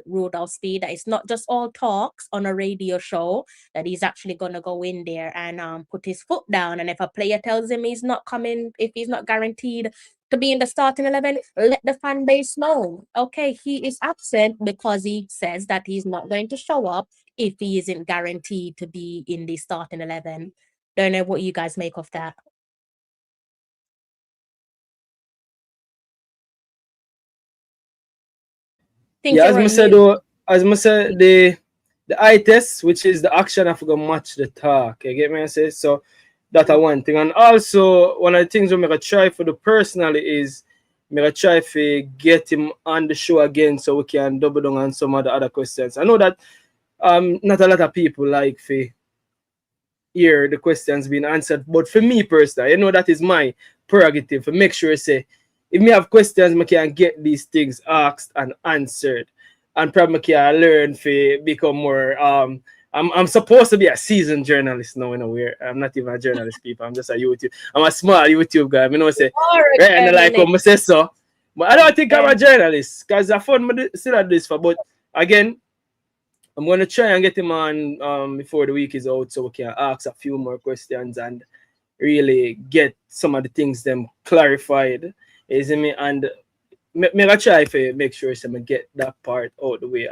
Rudolph Speed, that it's not just all talks on a radio show, that he's actually going to go in there and put his foot down. And if a player tells him he's not coming, if he's not guaranteed to be in the starting 11, let the fan base know, okay, he is absent because he says that he's not going to show up if he isn't guaranteed to be in the starting 11. Don't know what you guys make of that. Think Yeah, you're on mute. as I said, the eye test, which is the action, I forgot match the talk. You get me? I say so. That's one thing, and also one of the things we make a try for the personally is make a try to get him on the show again so we can double down on some of the other questions. I know that not a lot of people like to hear the questions being answered, but for me personally, you know, that is my prerogative to make sure say if me have questions, I can get these things asked and answered, and probably can learn to become more. I'm supposed to be a seasoned journalist now. You know, where I'm not even a journalist, people. I'm just a YouTube. I'm a small YouTube guy. You know, say right, and like I say so, but I don't think I'm a journalist because I found me still at this for. But again, I'm gonna try and get him on before the week is out, so we can ask a few more questions and really get some of the things them clarified. Is me and me I try to make sure I get that part out the way.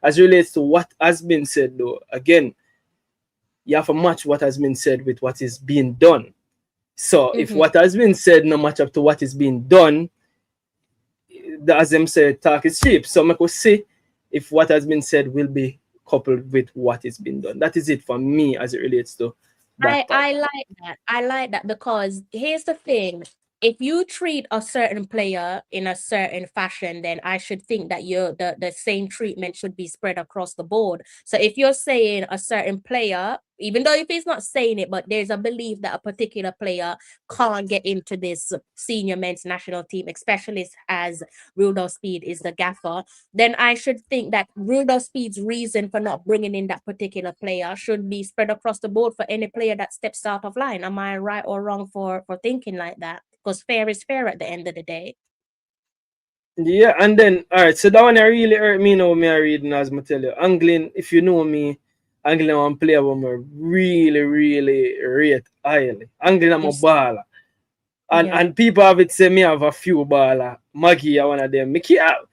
As relates to what has been said though, again, you have to match what has been said with what is being done. So if what has been said no match up to what is being done, as them say, talk is cheap. So I could see if what has been said will be coupled with what is being done. That is it for me as it relates to that. I like that. I like that, because here's the thing. If you treat a certain player in a certain fashion, then I should think that the same treatment should be spread across the board. So if you're saying a certain player, even though if he's not saying it, but there's a belief that a particular player can't get into this senior men's national team, especially as Rudolph Speed is the gaffer, then I should think that Rudolph Speed's reason for not bringing in that particular player should be spread across the board for any player that steps out of line. Am I right or wrong for thinking like that? Because fair is fair at the end of the day. Yeah, and then all right, so that one I really hurt me now. Me I reading as I tell you, angling. If you know me, angling one player who really rate highly. Angling I'm a baller, and people have it say me have a few baller. Maggie are one of them. Me can't.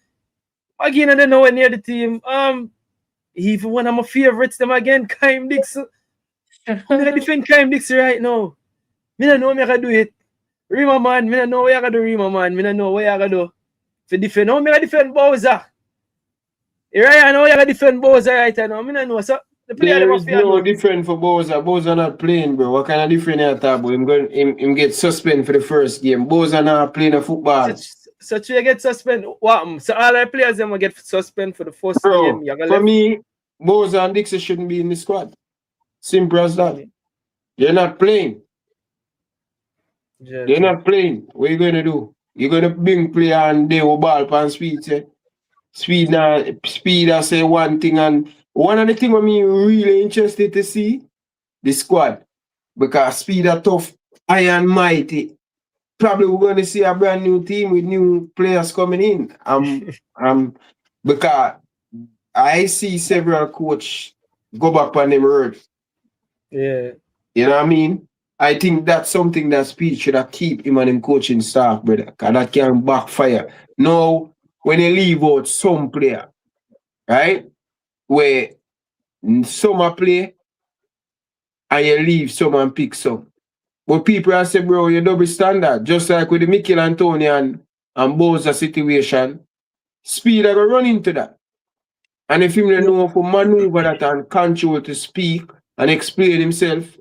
Again, I don't know when near the team. Even one of my favorites, them again, Kaim Dixon. I'm gonna defend Kaim Dixon right now. Me don't know me I can do it. Rima man, me don't know what I can do, Rima man. Me don't know what I can do. To defend, no, me I defend Bowser. Right, I know you can defend Bowser right now. Me don't know. So the player there is no different for Bowser. Bowser not playing, bro. What kind of different you talk about? Him get suspended for the first game. Bowser not playing a football. So you get suspended. What? So all our players them will get suspended for the first game. For me, Bowser and Dixon shouldn't be in the squad. Simple as that. They're not playing. They're not playing. What are you going to do? You're going to bring player and they will ball and speed. Say. Speed I say one thing. And one of the things I'm really interested to see, the squad. Because Speed are tough, iron mighty. Probably we're going to see a brand new team with new players coming in. Because I see several coach go back on them word. Yeah. You know what I mean? I think that's something that Speed should have keep him and him coaching staff, brother. Because that can backfire. Now, when you leave out some player, right? Where some are play and you leave some and pick some. But people are saying, bro, you're double standard. Just like with the Mikel Antonio and Bowser situation, Speed are going to run into that. And if he don't know how to maneuver that and control to speak and explain himself,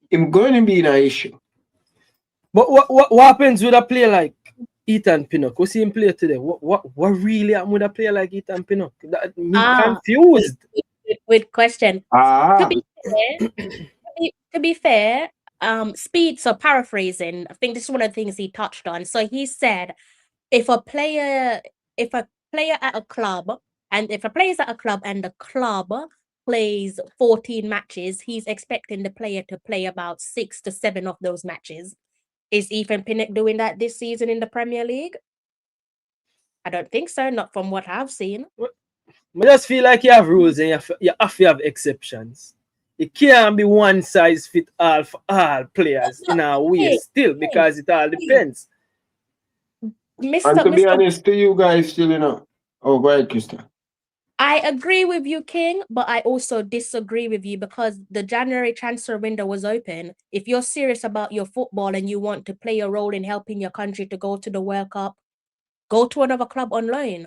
him going to be in an issue. But what happens with a player like Ethan Pinnock? We see him play today. What really happened with a player like Ethan Pinnock? Me confused. With question. To be fair, Speed, so paraphrasing, I think this is one of the things he touched on. So he said if a player at a club and the club plays 14 matches, he's expecting the player to play about 6 to 7 of those matches. Is Ethan Pinnock doing that this season in the Premier League? I don't think so, not from what I've seen. I just feel like you have rules and you have to have exceptions. It can't be one size fit all for all players in a way still, because it all depends. And to be honest to you guys still, you know. Oh, go ahead, Krista. I agree with you, King, but I also disagree with you because the January transfer window was open. If you're serious about your football and you want to play a role in helping your country to go to the World Cup, go to another club on loan.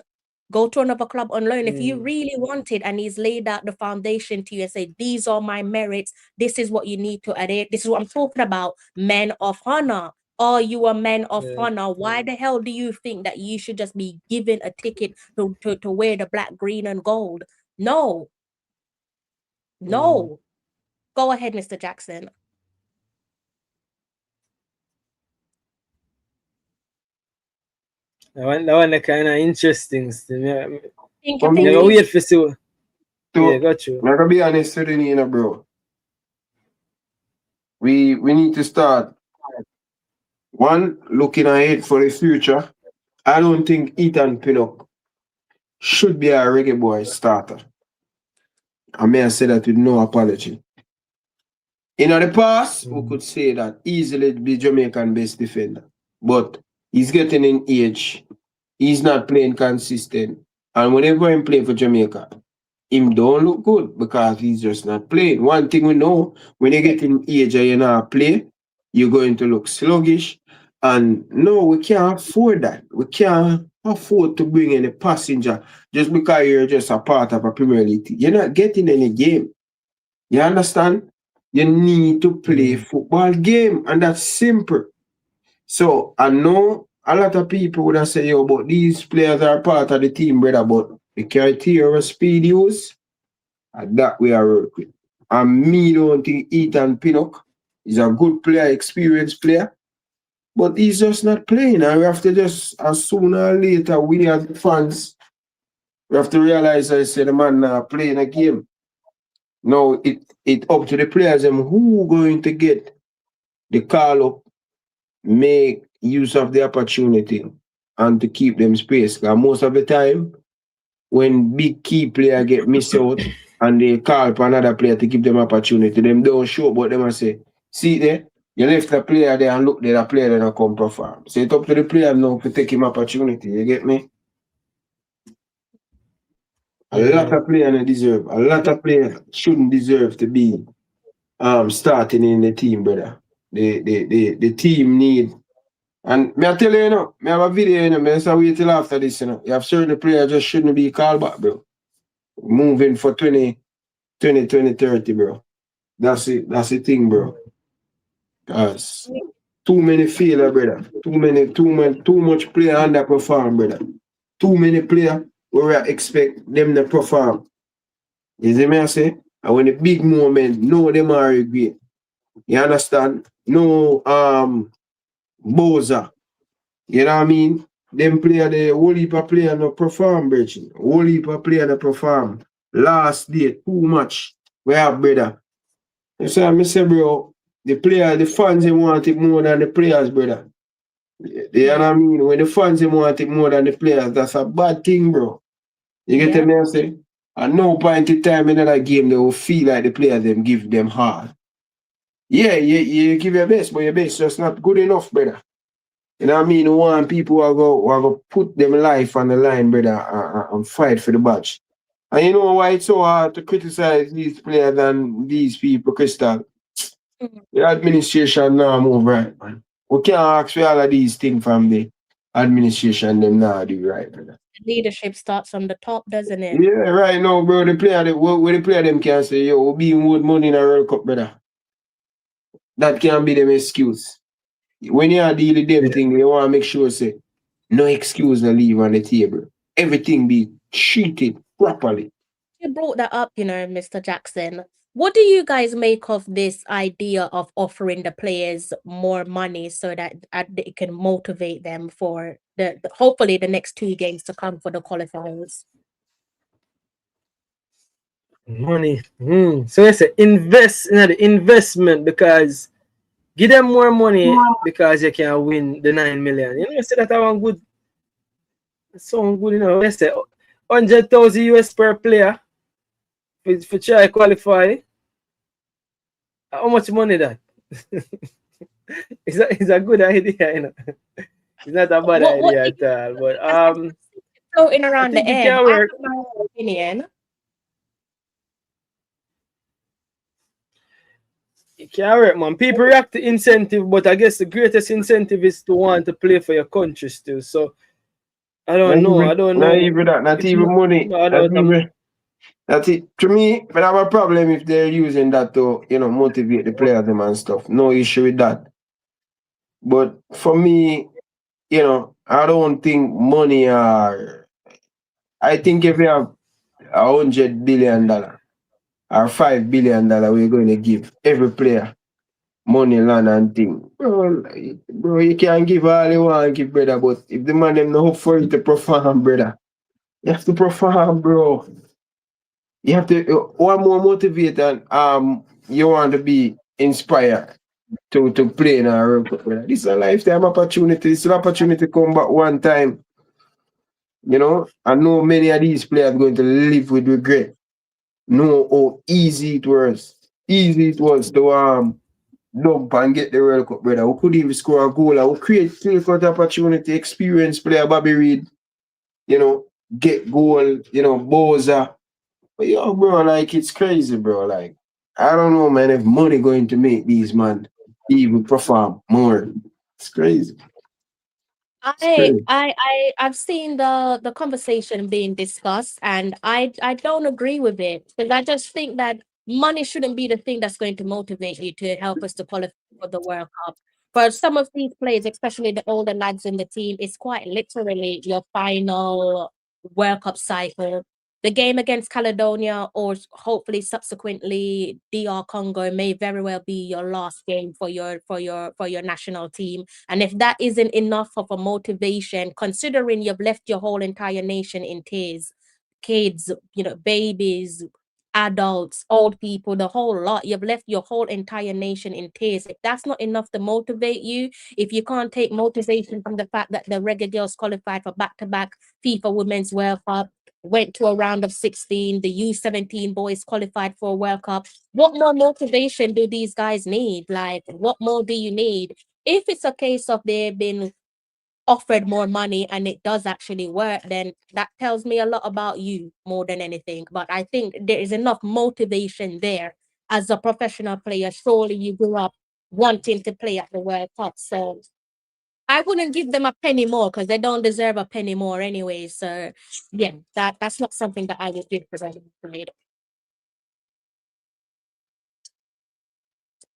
If you really want it and he's laid out the foundation to you and say, these are my merits, this is what you need to adhere. This is what I'm talking about. Men of honor. Are you a man of honor? Why the hell do you think that you should just be given a ticket to wear the black, green, and gold? No. Go ahead, Mr. Jackson. That one kind of interesting. Wait for so. Yeah, got you. I'm gonna be honest with you, bro. We need to start. One, looking ahead for the future. I don't think Ethan Pinnock should be a Reggae Boy starter. I may have said that with no apology. In the past, we could say that easily be Jamaican best defender. But he's getting in age. He's not playing consistent. And whenever he play for Jamaica, him don't look good because he's just not playing. One thing we know, when you get in age and you not play, you're going to look sluggish. And no, we can't afford that. We can't afford to bring any passenger just because you're just a part of a Premier League team. You're not getting any game. You understand? You need to play football game, and that's simple. So I know a lot of people would have said, yo, but these players are part of the team, brother, but the criteria Speed use, and that we are working with. And me don't think Ethan Pinnock is a good player, experienced player, but he's just not playing. And we have to just, as sooner or later, we as fans, we have to realize, I said, the man not playing a game. Now, it up to the players and who going to get the call up, make use of the opportunity and to keep them space. Because most of the time, when big key player get missed out and they call for another player to give them opportunity, them don't show, but them say, see there, you left the player there and look there, the player then come perform. So it's up to the player now to take him opportunity. You get me? A lot of players deserve. A lot of players shouldn't deserve to be starting in the team, brother. The team need. And me I tell you, me have a video, me say wait till after this, You have certain players just shouldn't be called back, bro. Moving for 2030, bro. That's it. That's the thing, bro. Cause too many failure, brother. Too much player underperform, brother. Too many players where I expect them to perform. You see me I say? And when the big moment, no them are regret. You understand? No Boyz. You know what I mean? Them player the whole heap of player no perform, brethren. Whole heap of player no perform. Last day, too much. We have brother. You see me say, bro, the fans they want it more than the players, brother. You know what I mean? When the fans they want it more than the players, that's a bad thing, bro. You get me I say? At no point in time in that game they will feel like the players them give them hard. Yeah, you give your best, but your best just not good enough, brother. You know what I mean? You want people who are going to put them life on the line, brother, and fight for the badge. And you know why it's so hard to criticize these players and these people, Crystal? The administration now move right, man. We can't ask for all of these things from the administration, them now do right, brother. Leadership starts from the top, doesn't it? Yeah, right now, bro. The player them can say, yo, we'll be more money in a World Cup, brother. That can't be them excuse. When you are dealing with them thing, you want to make sure say no excuse to leave on the table. Everything be treated properly. You brought that up, Mr. Jackson. What do you guys make of this idea of offering the players more money so that it can motivate them for hopefully the next 2 games to come for the qualifiers? Money. So it's invest in the investment because give them more money because you can win the 9 million. You know, I say that I want good. So good, Let's say 100,000 US per player for try qualify. How much money that? It's a good idea, It's not a bad idea at all. But floating around the air. Can work. I have my opinion. It can work, man. People react to incentive, but I guess the greatest incentive is to want to play for your country still. So I don't know. Not even that. Not even money. That's it. To me, but I have a problem if they're using that to, motivate the players and stuff. No issue with that. But for me, I don't think money are. I think if you have $100 billion or $5 billion, we're going to give every player money, land, and thing. Bro, you can give all you want, give brother. But if the man them not hope for you to perform, brother, you have to perform, bro. You have to one more motivated. You want to be inspired to play in a World Cup. This is a lifetime opportunity. It's an opportunity to come back one time. I know many of these players are going to live with regret. Know how easy it was. Easy it was to dump and get the World Cup, brother. We could even score a goal. We create clear-cut opportunity, experience player Bobby Reid, get goal, Boyz. But bro, like it's crazy, bro. Like, I don't know, man, if money going to make these man even perform more. It's crazy. I've seen the conversation being discussed, and I don't agree with it because I just think that money shouldn't be the thing that's going to motivate you to help us to qualify for the World Cup. For some of these players, especially the older lads in the team, it's quite literally your final World Cup cycle. The game against Caledonia, or hopefully subsequently DR Congo, may very well be your last game for your national team. And if that isn't enough of a motivation, considering you've left your whole entire nation in tears, kids, babies, adults, old people, the whole lot, you've left your whole entire nation in tears. If that's not enough to motivate you, if you can't take motivation from the fact that the Reggae girls qualified for back-to-back FIFA Women's World Cup, went to a round of 16, the U17 boys qualified for a World Cup, what more motivation do these guys need? Like, what more do you need? If it's a case of they've been offered more money and it does actually work, then that tells me a lot about you more than anything. But I think there is enough motivation there as a professional player. Surely you grew up wanting to play at the World Cup. So I wouldn't give them a penny more because they don't deserve a penny more anyway. So yeah, that's not something that I would give for them.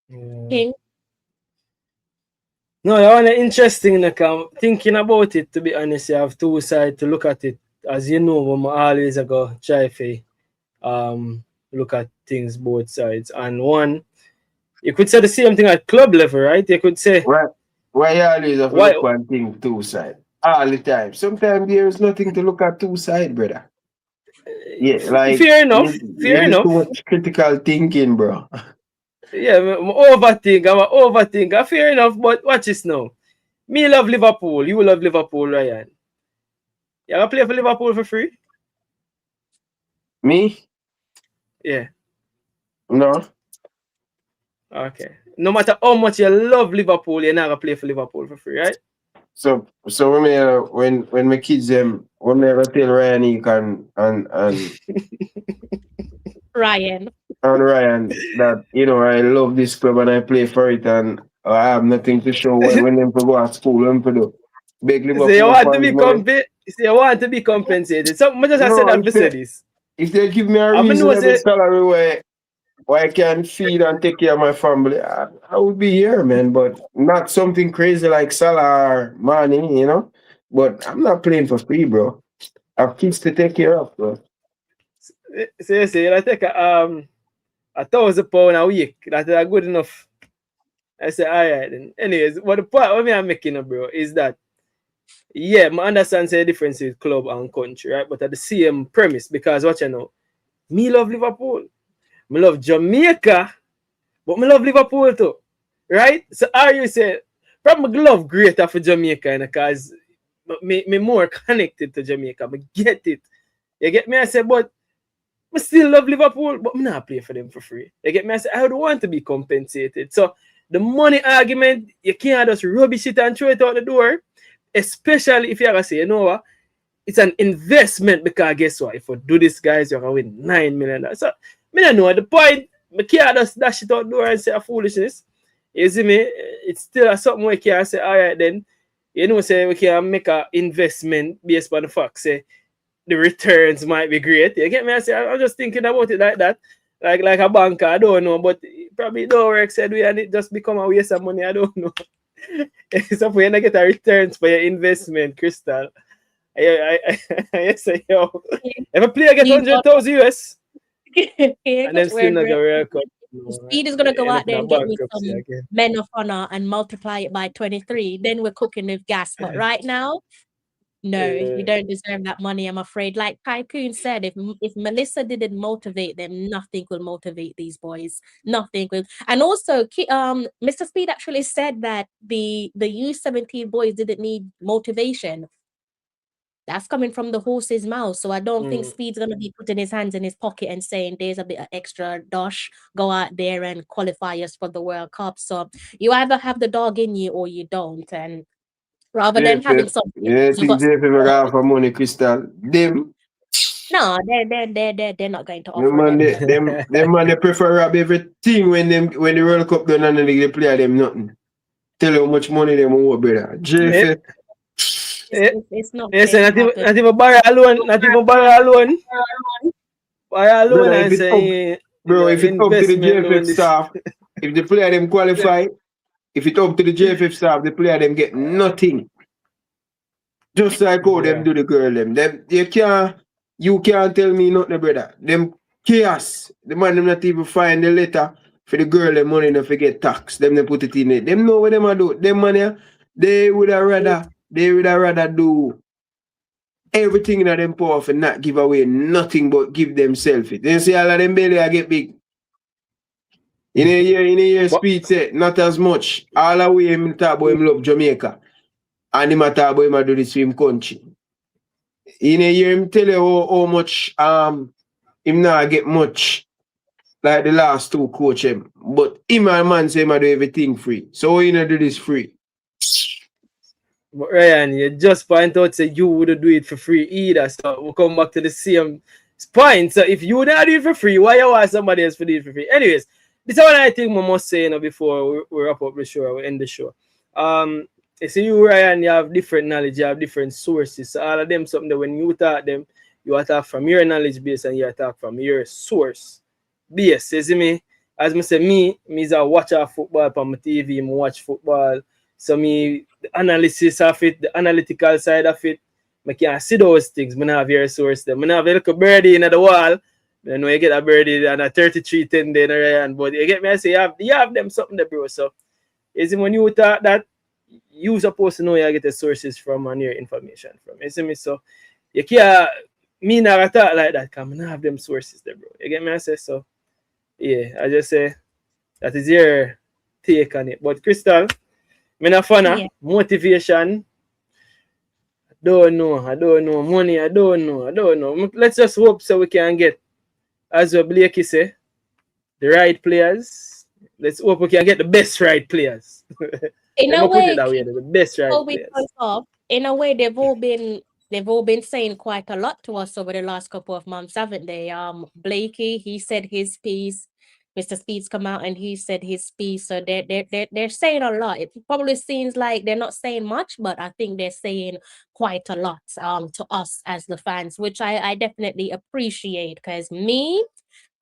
Yeah. King? No, I want interesting. Like, I'm thinking about it, to be honest. You have two sides to look at it. As you know, I'm always go try to look at things both sides. And one, you could say the same thing at club level, right? You could say, why you always have to why? look one thing two side all the time? Sometimes there is nothing to look at two side, brother. Yeah, like Fair enough. Fair you do enough. too much critical thinking, bro. Yeah, I'm overthink. Fair enough, but watch this now. Me love Liverpool. You love Liverpool, Ryan. You ever play for Liverpool for free? Me? Yeah. No. Okay. No matter how much you love Liverpool, you're not gonna play for Liverpool for free, right? So when my kids when they ever tell Ryan he can and Ryan. and Ryan that I love this club and I play for it and I have nothing to show when them to go to school them to do. Big Liverpool So you want to fans, be compensated. So I just said that to say this. If they give me a reasonable salary where I can feed and take care of my family, I would be here, man. But not something crazy like Salah or money, But I'm not playing for free, bro. I have kids to take care of, bro. So you say I take £1,000 a week. That is good enough. I say, all right. Then. Anyways, what the point what I'm making, bro, is that yeah, I understand the difference with club and country, right? But at the same premise, because what you know, me love Liverpool. Me love Jamaica, but me love Liverpool too. Right? So are you say probably love greater for Jamaica because me more connected to Jamaica. Me get it. You get me? I say, but I still love Liverpool, but I'm not play for them for free. You get me? I say, I would want to be compensated. So the money argument, you can't just rubbish it and throw it out the door. Especially if you ever say, you know what? It's an investment because guess what? If we do this, guys, you're going to win $9 million. So, I don't know at the point. I can't just dash it out the door and say a foolishness. You see me? It's still something we can say, all right, then, say we can make an investment based on the fact, say, the returns might be great. You get me? I say, I'm just thinking about it like that. Like a banker, I don't know, but probably don't work said we and it just become a waste of money, I don't know. So when I get a returns for your investment, Crystal, I say, yo, if a player get 100,000 US, and then still not get a World Cup. Speed is gonna go out there and get me some Men of Honor and multiply it by 23. Then we're cooking with gas. But right now, no, you don't deserve that money, I'm afraid. Like Tycoon said, if Melissa didn't motivate them, nothing will motivate these boys. Nothing will. And also, Mr. Speed actually said that the U17 boys didn't need motivation. That's coming from the horse's mouth. So I don't think Speed's gonna be putting his hands in his pocket and saying there's a bit of extra dosh. Go out there and qualify us for the World Cup. So you either have the dog in you or you don't. And rather than having something, yeah, I think JF got for money, Crystal. Them. No, they're not going to offer them man they prefer rob everything when the World Cup done and they play them nothing. Tell you how much money them owe, brother. JF. It's not. Yes, not even borrow alone. Borrow alone and say, bro, if it's up to the JFF staff, if the player them qualify, if it's up to the JFF staff, the player them get nothing. Just like how them do the girl them. You can't tell me nothing, brother. Them chaos. The man them not even find the letter for the girl them money not forget tax. Them they put it in it. Them know what them a do. Them money, they would have rather do everything in them power for not give away nothing but give themselves it. Then see all of them belly I get big. In a year speed say not as much. All the way him talk about him love Jamaica. And him talk about him do this for him country. In a year him tell you how much him not get much like the last two coach him. But him and man say him do everything free. So he not do this free. But Ryan, you just point out say you wouldn't do it for free either. So we'll come back to the same point. So if you not do it for free, why you want somebody else to do it for free? Anyways, this is what I think we must say before we wrap up the show, we end the show. You see, you, Ryan, you have different knowledge, you have different sources. So all of them something that when you talk them, you attack from your knowledge base and you attack from your source base. You see me? As I say, me is a watcher of football on my TV, I watch football. So me, the analysis of it, the analytical side of it, I can't see those things. I have your source them. I have a little birdie in the wall. You know, you get a birdie and a 33-10 then, Ryan. But you get me, I say you have them something there, bro. So is it when you talk that you supposed to know you get the sources from and your information from. You see me? So you can't me not talk like that because I have them sources there, bro. You get me? I say so. Yeah, I just say that is your take on it. But Crystal, me not fan of motivation. I don't know. Money, I don't know. Let's just hope so we can get, as what Blakey say, the right players. Let's hope we can get the best right players. In a way, the best right players. In a way, they've all been saying quite a lot to us over the last couple of months, haven't they? Blakey, he said his piece. Mr. Speeds come out and he said his piece. So they're saying a lot. It probably seems like they're not saying much, but I think they're saying quite a lot to us as the fans, which I definitely appreciate, because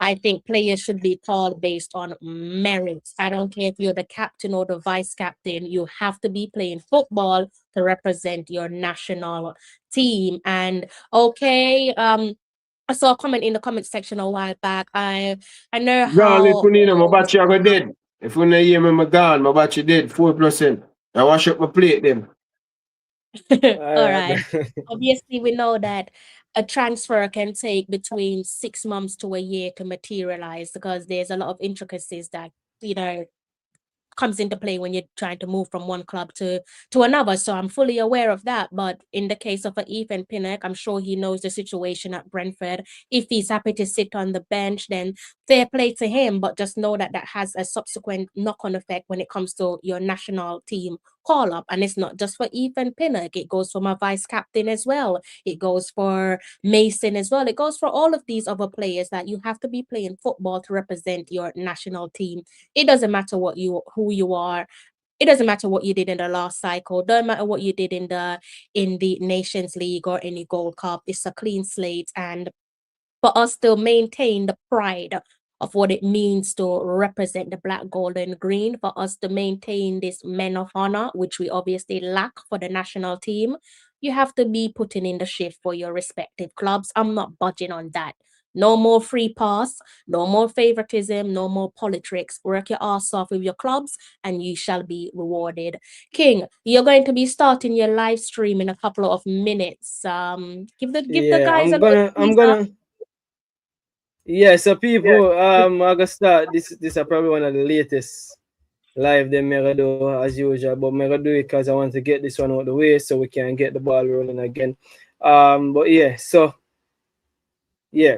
I think players should be called based on merit. I don't care if you're the captain or the vice captain. You have to be playing football to represent your national team. And okay, I saw a comment in the comment section a while back. I know how. If you my battery I go dead. If you not hear me, I'm gone. My battery dead 4%. I wash up my plate then. All right. Obviously, we know that a transfer can take between 6 months to a year to materialize, because there's a lot of intricacies that comes into play when you're trying to move from one club to another. So I'm fully aware of that. But in the case of Ethan Pinnock, I'm sure he knows the situation at Brentford. If he's happy to sit on the bench, then fair play to him. But just know that that has a subsequent knock-on effect when it comes to your national team call-up. And it's not just for Ethan Pinnock. It goes for my vice captain as well. It goes for Mason as well. It goes for all of these other players that you have to be playing football to represent your national team. It doesn't matter who you are. It doesn't matter what you did in the last cycle. Don't matter what you did in the Nations League or any Gold Cup. It's a clean slate, and for us to maintain the pride of what it means to represent the black, gold, and green, for us to maintain this men of honor, which we obviously lack for the national team, you have to be putting in the shift for your respective clubs. I'm not budging on that. No more free pass, no more favoritism, no more politics. Work your ass off with your clubs and you shall be rewarded. King, you're going to be starting your live stream in a couple of minutes. Give the guys I'm gonna yeah, so people, I'm gonna start. This is probably one of the latest live them I'm gonna do as usual, but I'm gonna do it because I want to get this one out of the way so we can get the ball rolling again. But yeah, so yeah,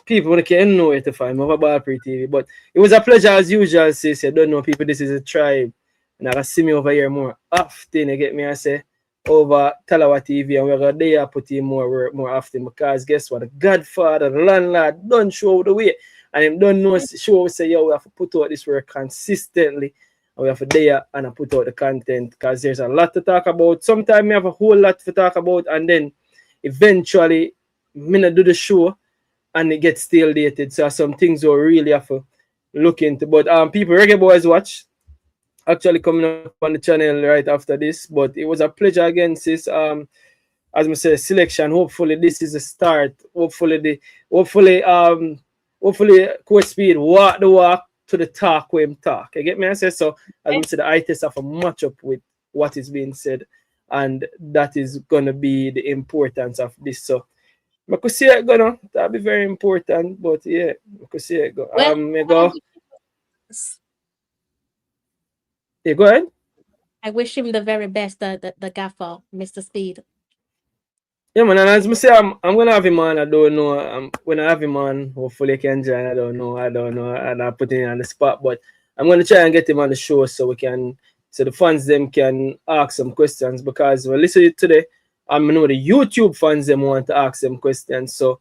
people can know where to find me over Ball Pre TV. But it was a pleasure as usual, sis. I don't know people, this is a tribe. And I can see me over here more often, you get me, I say, over Talawa TV, and we're going to put in more work more often, because guess what? The Godfather, the landlord, don't show the way. And him don't know, show, say, yo, we have to put out this work consistently. And we have to there and put out the content, because there's a lot to talk about. Sometimes we have a whole lot to talk about, and then eventually, me not do the show, and it gets still dated. So some things we really have to look into. But people, Reggae Boyz watch, actually coming up on the channel right after this. But it was a pleasure again, sis. As I say, selection. Hopefully this is a start. Hopefully Coach Speed walk the walk to the talk when him talk. You get me? I say so. As I say, the eye test have a match up with what is being said, and that is gonna be the importance of this. So I could see it go. That'll be very important. But yeah, I could see it go. Yeah, go ahead. I wish him the very best, the gaffer, Mr. Speed. Yeah, man, and as I say, I'm gonna have him on. I don't know. When I have him on, hopefully he can join. I don't know. And I put him on the spot, but I'm gonna try and get him on the show so we can so the fans them can ask some questions, because we listen to it today, I know the YouTube fans them want to ask them questions. So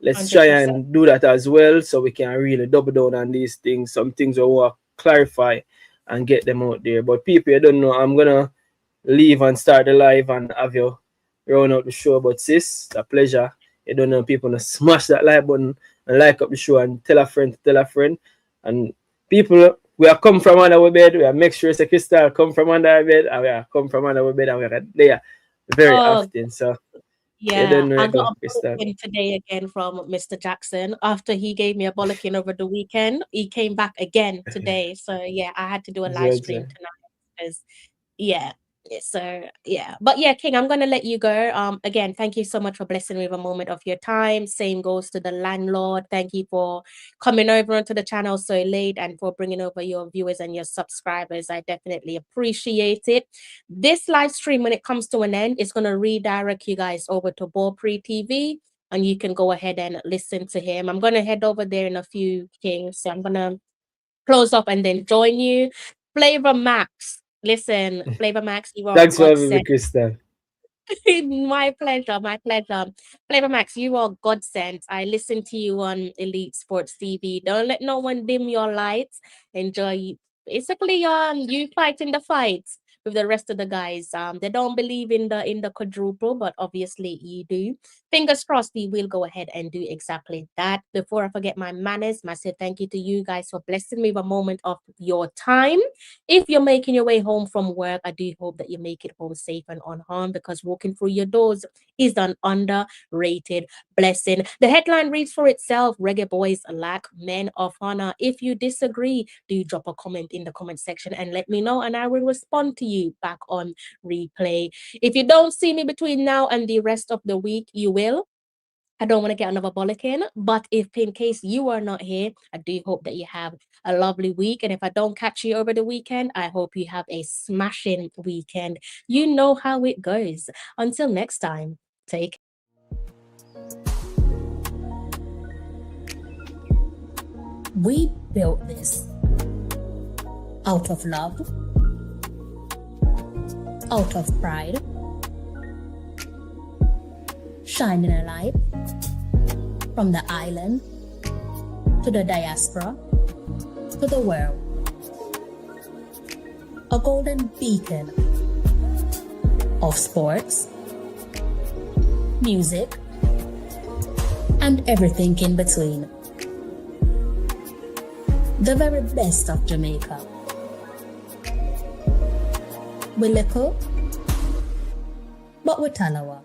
let's try 100%. and do that as well, so we can really double down on these things. Some things we want to clarify and get them out there. But people, you don't know, I'm gonna leave and start the live and have you round out the show. But sis, it's a pleasure. You don't know, people to smash that like button and like up the show and tell a friend to tell a friend. And people, we are come from under our bed. We are make sure it's a Crystal come from under our bed, and we are come from under our bed, and we are there very often. So you Yeah, don't know I it, got a Crystal. bollocking today again from Mr. Jackson. After he gave me a bollocking over the weekend, he came back again today. So yeah, I had to do a live stream tonight because but yeah, King, I'm gonna let you go. Again, thank you so much for blessing me with a moment of your time. Same goes to the landlord. Thank you for coming over onto the channel so late and for bringing over your viewers and your subscribers. I definitely appreciate it. This live stream, when it comes to an end, is gonna redirect you guys over to Ballpree TV, and you can go ahead and listen to him. I'm gonna head over there in a few, King. So I'm gonna close up and then join you. Flavor Max. Listen, Flavor Max, you are Thanks for God having me, sent. Crystal. My pleasure, my pleasure. Flavor Max, you are God sent. I listen to you on Elite Sports TV. Don't let no one dim your lights. Enjoy. Basically, you fighting the fights with the rest of the guys. They don't believe in the quadruple, but obviously you do. Fingers crossed, we will go ahead and do exactly that. Before I forget my manners, massive thank you to you guys for blessing me with a moment of your time. If you're making your way home from work, I do hope that you make it home safe and unharmed, because walking through your doors is an underrated blessing. The headline reads for itself: Reggae Boyz lack men of honor. If you disagree, do drop a comment in the comment section and let me know, and I will respond to you back on replay. If you don't see me between now and the rest of the week, you will. I don't want to get another bollocking, but if in case you are not here, I do hope that you have a lovely week. And if I don't catch you over the weekend, I hope you have a smashing weekend. You know how it goes. Until next time, take care. We built this out of love, out of pride, shining a light from the island to the diaspora to the world. A golden beacon of sports, music, and everything in between. The very best of Jamaica. We little, but we're Talawa.